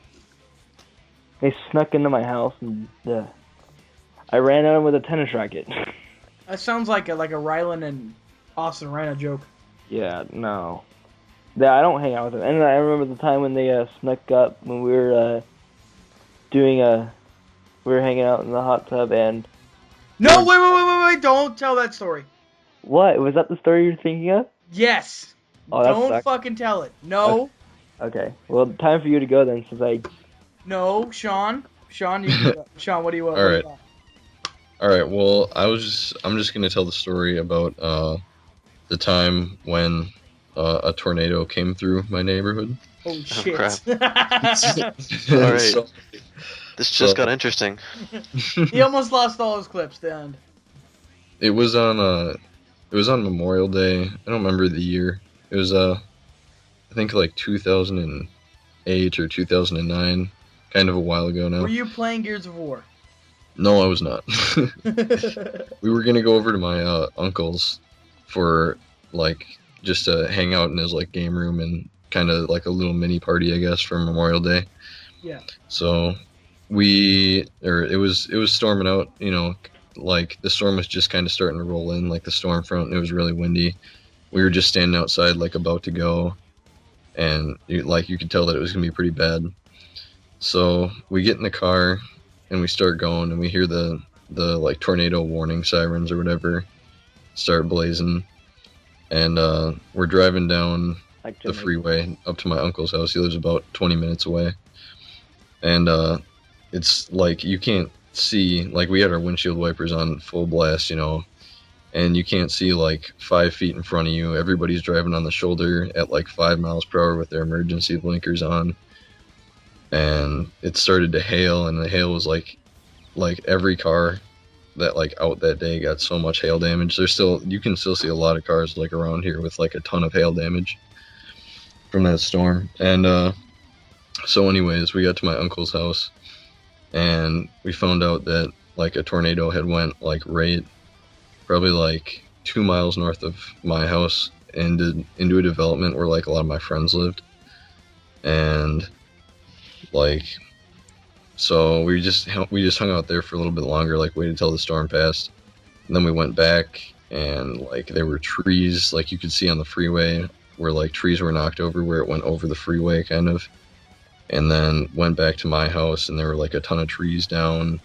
S2: They snuck into my house and I ran at them with a tennis racket.
S1: That sounds like a Rylan and Austin Rhino joke.
S2: Yeah, no. I don't hang out with them. And I remember the time when they snuck up when we were we were hanging out in the hot tub and
S1: No, wait, don't tell that story.
S2: what? Was that the story you're thinking of?
S1: Yes.
S2: Oh, that
S1: Don't
S2: sucks.
S1: fucking tell it. No.
S2: Okay. Well, time for you to go then, since
S1: No, Sean. Sean, Sean, what do you want?
S3: All right. All right. Well, I'm just gonna tell the story about the time when a tornado came through my neighborhood.
S1: Oh shit.
S4: crap.
S3: All
S4: right.
S3: So,
S4: This just got interesting.
S1: He almost lost all his clips, the end.
S3: it was on Memorial Day. I don't remember the year. It was I think like 2008 or 2009, kind of a while ago now.
S1: Were you playing Gears of War?
S3: No, I was not. We were gonna go over to my uncle's for like just to hang out in his like game room and kind of like a little mini party, I guess, for Memorial Day.
S1: Yeah.
S3: So it was storming out, you know, like the storm was just kind of starting to roll in, like the storm front, and it was really windy. We were just standing outside, like about to go, and you could tell that it was gonna be pretty bad. So we get in the car and we start going, and we hear the like tornado warning sirens or whatever start blazing, and we're driving down the freeway up to my uncle's house. He lives about 20 minutes away, and it's like you can't see, like we had our windshield wipers on full blast, you know, and you can't see like 5 feet in front of you. Everybody's driving on the shoulder at like 5 miles per hour with their emergency blinkers on, and it started to hail, and the hail was like every car that like out that day got so much hail damage. You can still see a lot of cars like around here with like a ton of hail damage from that storm. And so anyways, we got to my uncle's house and we found out that like a tornado had went like right probably like 2 miles north of my house and into a development where like a lot of my friends lived. And like so we just hung out there for a little bit longer, like waited till the storm passed, and then we went back, and like there were trees like you could see on the freeway where like trees were knocked over where it went over the freeway kind of, and then went back to my house and there were like a ton of trees down,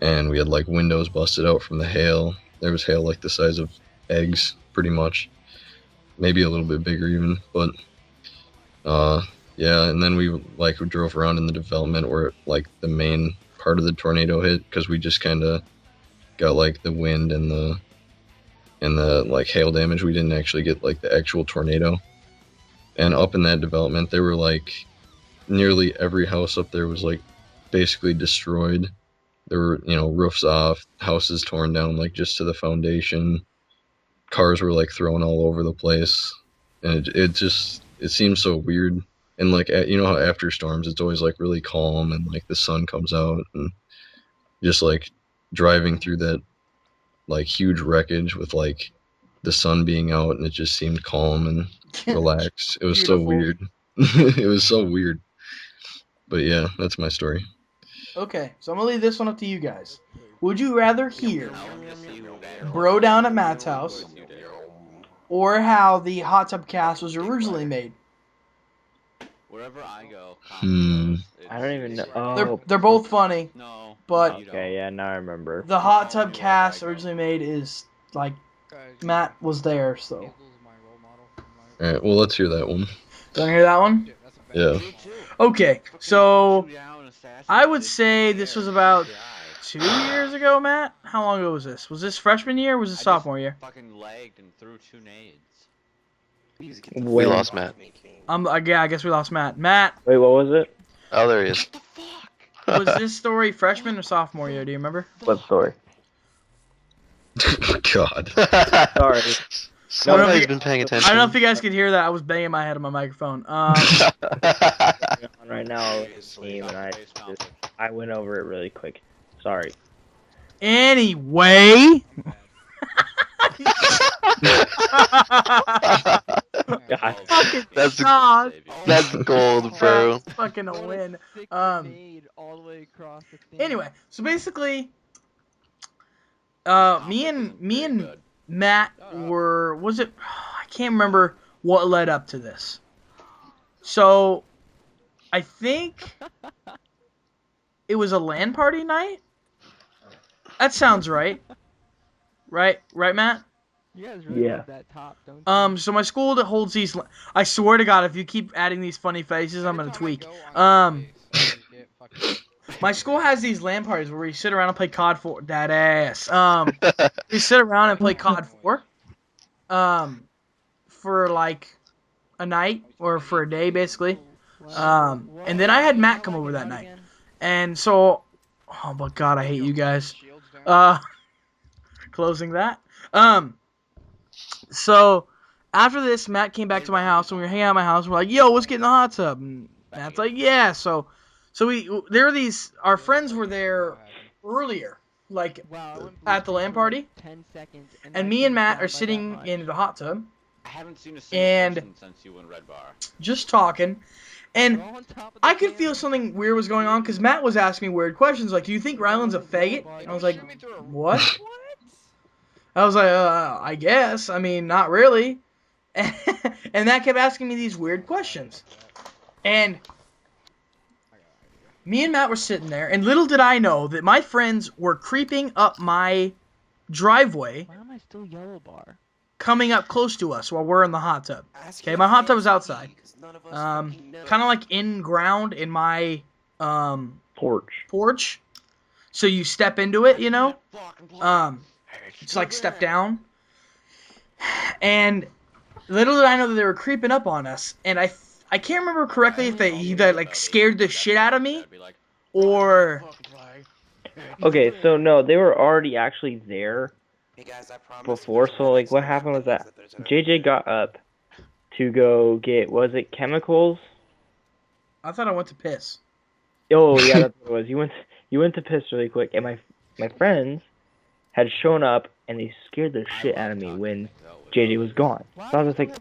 S3: and we had like windows busted out from the hail. There was hail like the size of eggs pretty much, maybe a little bit bigger even, but yeah, and then we drove around in the development where like the main part of the tornado hit, because we just kind of got like the wind and the like hail damage. We didn't actually get like the actual tornado. And up in that development, there were like nearly every house up there was like basically destroyed. There were, you know, roofs off, houses torn down like just to the foundation. Cars were like thrown all over the place, and it seems so weird. And like, you know how after storms it's always like really calm and like the sun comes out, and just like driving through that like huge wreckage with like the sun being out, and it just seemed calm and relaxed. It was so weird. It was so weird. But yeah, that's my story.
S1: Okay, so I'm gonna leave this one up to you guys. Would you rather hear Bro Down at Matt's house, or how the hot tub cast was originally made?
S5: Wherever I go,
S2: I don't even know. Oh,
S1: They're both funny,
S5: no.
S1: but
S2: okay, yeah, now I remember.
S1: the hot tub cast originally made is like Matt was there, so.
S3: All right, well, let's hear that one.
S1: You wanna hear that one?
S3: Yeah.
S1: Okay, so I would say this was about 2 years ago, Matt. How long ago was this? Was this freshman year or was it sophomore year?
S5: Fucking lagged and threw 2 nades.
S4: We lost Matt.
S1: Yeah, I guess we lost Matt. Matt,
S2: Wait, what was it?
S4: Oh, there he is.
S1: was this story freshman or sophomore year? Do you remember?
S2: What story?
S3: God.
S2: Sorry.
S4: Nobody's been paying attention.
S1: I don't know if you guys could hear that. I was banging my head on my microphone.
S2: On right now, with the team, and I went over it really quick. Sorry.
S1: Anyway.
S2: God.
S4: That's gold, bro.
S1: That's fucking a win. Anyway, so basically, me and Matt were, was it? I can't remember what led up to this. So, I think it was a LAN party night. That sounds right. Right, Matt?
S2: You guys really love
S6: that top, don't you?
S1: So my school that holds these, I swear to God, if you keep adding these funny faces, I'm gonna tweak. My school has these LAN parties where we sit around and play COD 4. That ass. We sit around and play COD 4. For like a night or for a day, basically. And then I had Matt come over that night, and so, oh my God, I hate you guys. Closing that. So after this, Matt came back to my house and we were hanging out at my house. We're like, "Yo, let's get in the hot tub." And Matt's like, "Yeah." So there were these. Our friends were there earlier, like at the LAN party,
S6: 10 seconds,
S1: and me and Matt are sitting in the hot tub,
S5: I haven't seen a single person since you and Red Bar.
S1: just talking. And I could feel something weird was going on because Matt was asking me weird questions, like, "Do you think Ryland's a faggot?" And I was like, "What?" I was like, I guess. I mean, not really. And Matt kept asking me these weird questions. And me and Matt were sitting there, and little did I know that my friends were creeping up my driveway,
S6: Why am I still yellow bar?
S1: coming up close to us while we're in the hot tub. Okay, my hot tub is outside. Kind of like in ground in my porch. So you step into it, you know? Just like step down. And little did I know that they were creeping up on us. And I can't remember correctly if they either like scared the shit out of me or...
S2: Okay, so no, they were already actually there before. So like, what happened was that JJ got up to go get, was it chemicals?
S1: I thought I went to piss.
S2: Oh yeah, that's what it was. You went to piss really quick, and my friends had shown up, and they scared the shit out of me when JJ was gone. So I was like,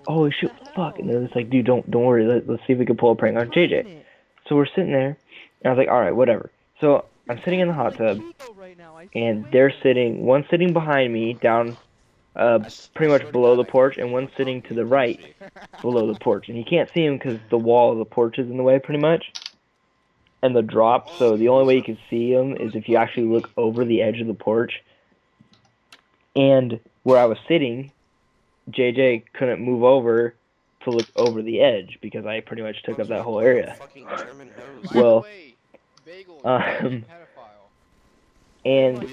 S2: "Oh shit, fuck!" And they're just like, "Dude, don't worry. Let's see if we can pull a prank on JJ." So we're sitting there, and I was like, "All right, whatever." So I'm sitting in the hot tub, and they're one sitting behind me, down, pretty much below the porch, and one sitting to the right, below the porch. And you can't see him because the wall of the porch is in the way, pretty much. And the drop, so the only way you can see him is if you actually look over the edge of the porch. And where I was sitting, JJ couldn't move over to look over the edge because I pretty much took up that whole area. Well, and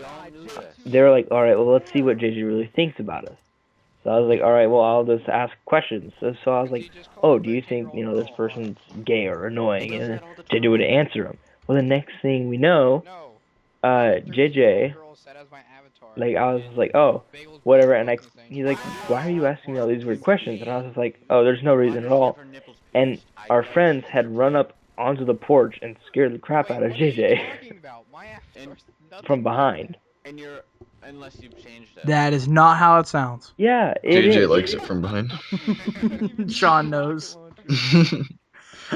S2: they were like, "Alright, well, let's see what JJ really thinks about us." So I was like, "Alright, well, I'll just ask questions." So I was like, "Oh, do you think, this person's gay or annoying?" And JJ would answer him. Well, the next thing we know, JJ, like, I was just like, "Oh, whatever." And he's like, "Why are you asking me all these weird questions?" And I was just like, "Oh, there's no reason at all." And our friends had run up onto the porch and scared the crap out of JJ from behind.
S5: Unless you've changed it.
S1: That is not how it sounds.
S2: Yeah, it
S3: JJ
S2: is.
S3: likes it from behind.
S1: Sean knows.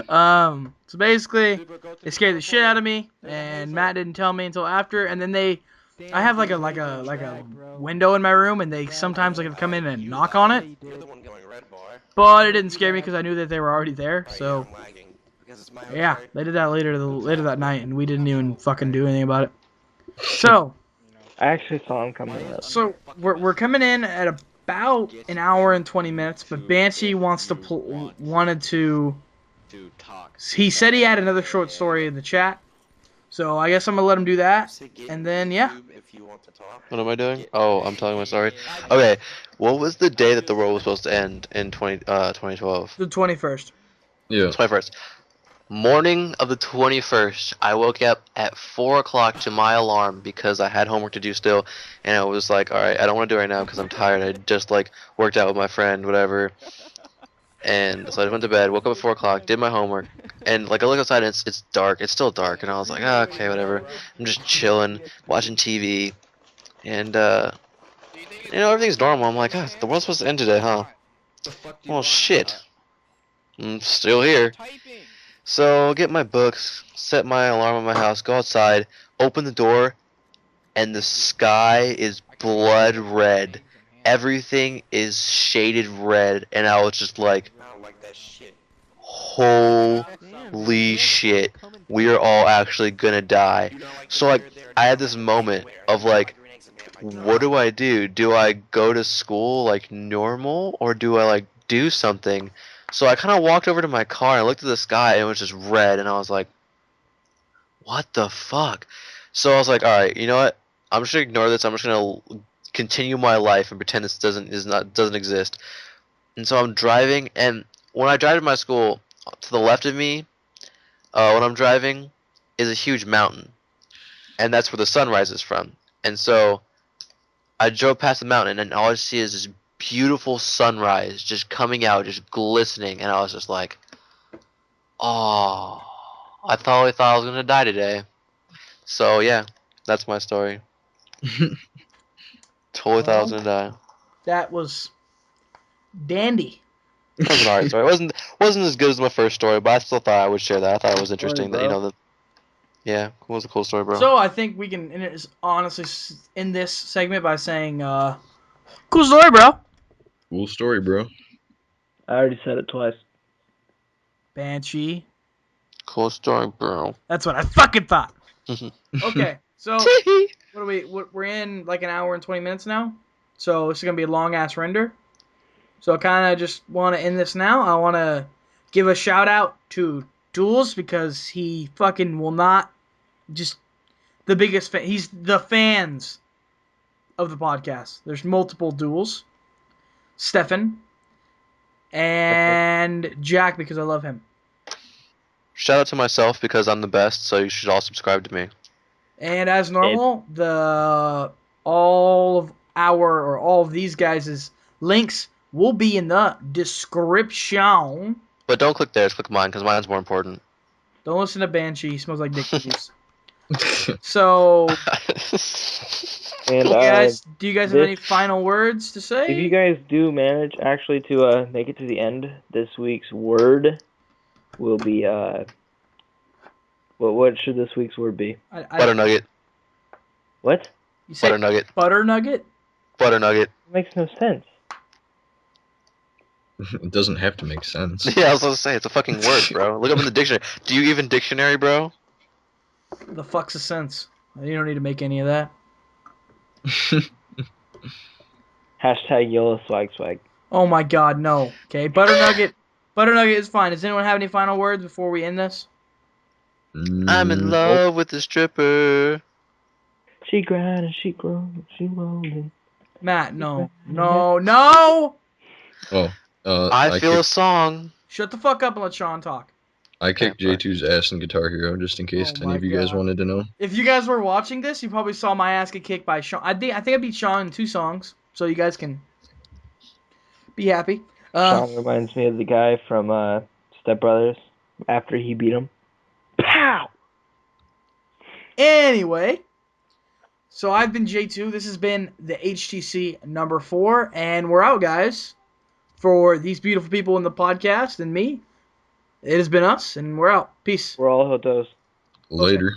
S1: So basically, they scared the shit out of me, and Matt didn't tell me until after. And then I have like a window in my room, and they sometimes like come in and knock on it. But it didn't scare me because I knew that they were already there. So yeah, they did that later that night, and we didn't even fucking do anything about it. So
S2: I actually saw him coming up.
S1: So we're coming in at about an hour and 20 minutes, but Banshee wanted to talk. He said he had another short story in the chat, so I guess I'm gonna let him do that, and then yeah.
S4: What am I doing? Oh, I'm telling my story. Okay, what was the day that the world was supposed to end in 2012?
S1: The 21st.
S3: Yeah.
S4: 21st. Morning of the 21st, I woke up at 4 o'clock to my alarm because I had homework to do still, and I was like, alright, I don't want to do it right now because I'm tired. I just like worked out with my friend, whatever. And so I went to bed, woke up at 4 o'clock, did my homework, and like I look outside and it's dark. It's still dark, and I was like, oh, okay, whatever. I'm just chilling, watching TV, and everything's normal. I'm like, the world's supposed to end today, huh? Well, shit. I'm still here. So get my books, set my alarm on my house, go outside, open the door, and the sky is blood red. Everything is shaded red, and I was just like, holy shit, we are all actually gonna die. So like, I had this moment of like, what do I do? Do I go to school like normal, or do I like do something? So I kind of walked over to my car and I looked at the sky and it was just red, and I was like, what the fuck? So I was like, all right, you know what? I'm just gonna ignore this. I'm just gonna continue my life and pretend this doesn't exist. And so I'm driving, and when I drive to my school, to the left of me, when I'm driving, is a huge mountain, and that's where the sun rises from. And so I drove past the mountain, and all I see is this beautiful sunrise just coming out, just glistening, and I was just like, oh, I totally thought I was gonna die today. So yeah, that's my story. Totally thought I was gonna die.
S1: That was dandy.
S4: That was an alright story. It wasn't as good as my first story, but I still thought I would share that. I thought it was interesting that yeah, it was a cool story, bro.
S1: So I think we can honestly end this segment by saying, cool story, bro.
S3: Cool story, bro.
S2: I already said it twice.
S1: Banshee.
S4: Cool story, bro.
S1: That's what I fucking thought. Okay, so we're in like an hour and 20 minutes now. So this is gonna be a long ass render. So I kind of just want to end this now. I want to give a shout out to Duels because he fucking will not just the biggest fan. He's the fans of the podcast. There's multiple Duels. Stefan and Jack because I love him.
S4: Shout out to myself because I'm the best, so you should all subscribe to me.
S1: And as normal, all of these guys' links will be in the description.
S4: But don't click theirs, click mine, because mine's more important.
S1: Don't listen to Banshee. He smells like dick juice. So,
S2: And
S1: do you guys have any final words to say?
S2: if you guys do manage actually to make it to the end, this week's word will be what should this week's word be?
S4: Butter nugget.
S2: What?
S1: You said
S4: Butter nugget.
S1: Butter nugget?
S4: Butter nugget.
S2: It makes no sense.
S3: It doesn't have to make sense.
S4: Yeah, I was gonna say it's a fucking word, bro. Look up in the dictionary. Do you even dictionary, bro?
S1: The fuck's a sense? You don't need to make any of that.
S2: Hashtag YOLO swag.
S1: Oh my god, no. Okay, Butter nugget is fine. Does anyone have any final words before we end this?
S4: I'm in love with the stripper.
S2: She grinding, she growing, she rolling.
S1: Matt, no.
S3: Oh.
S4: I feel a song.
S1: Shut the fuck up and let Sean talk.
S3: I kicked J2's ass in Guitar Hero just in case any of you guys wanted to know.
S1: If you guys were watching this, you probably saw my ass get kicked by Sean. I think I beat Sean in 2 songs, so you guys can be happy.
S2: Sean reminds me of the guy from Step Brothers after he beat him. Pow!
S1: Anyway, so I've been J2. This has been the HTC number 4, and we're out, guys. For these beautiful people in the podcast and me, it has been us, and we're out. Peace.
S2: We're all hotos.
S3: Later.
S1: Okay.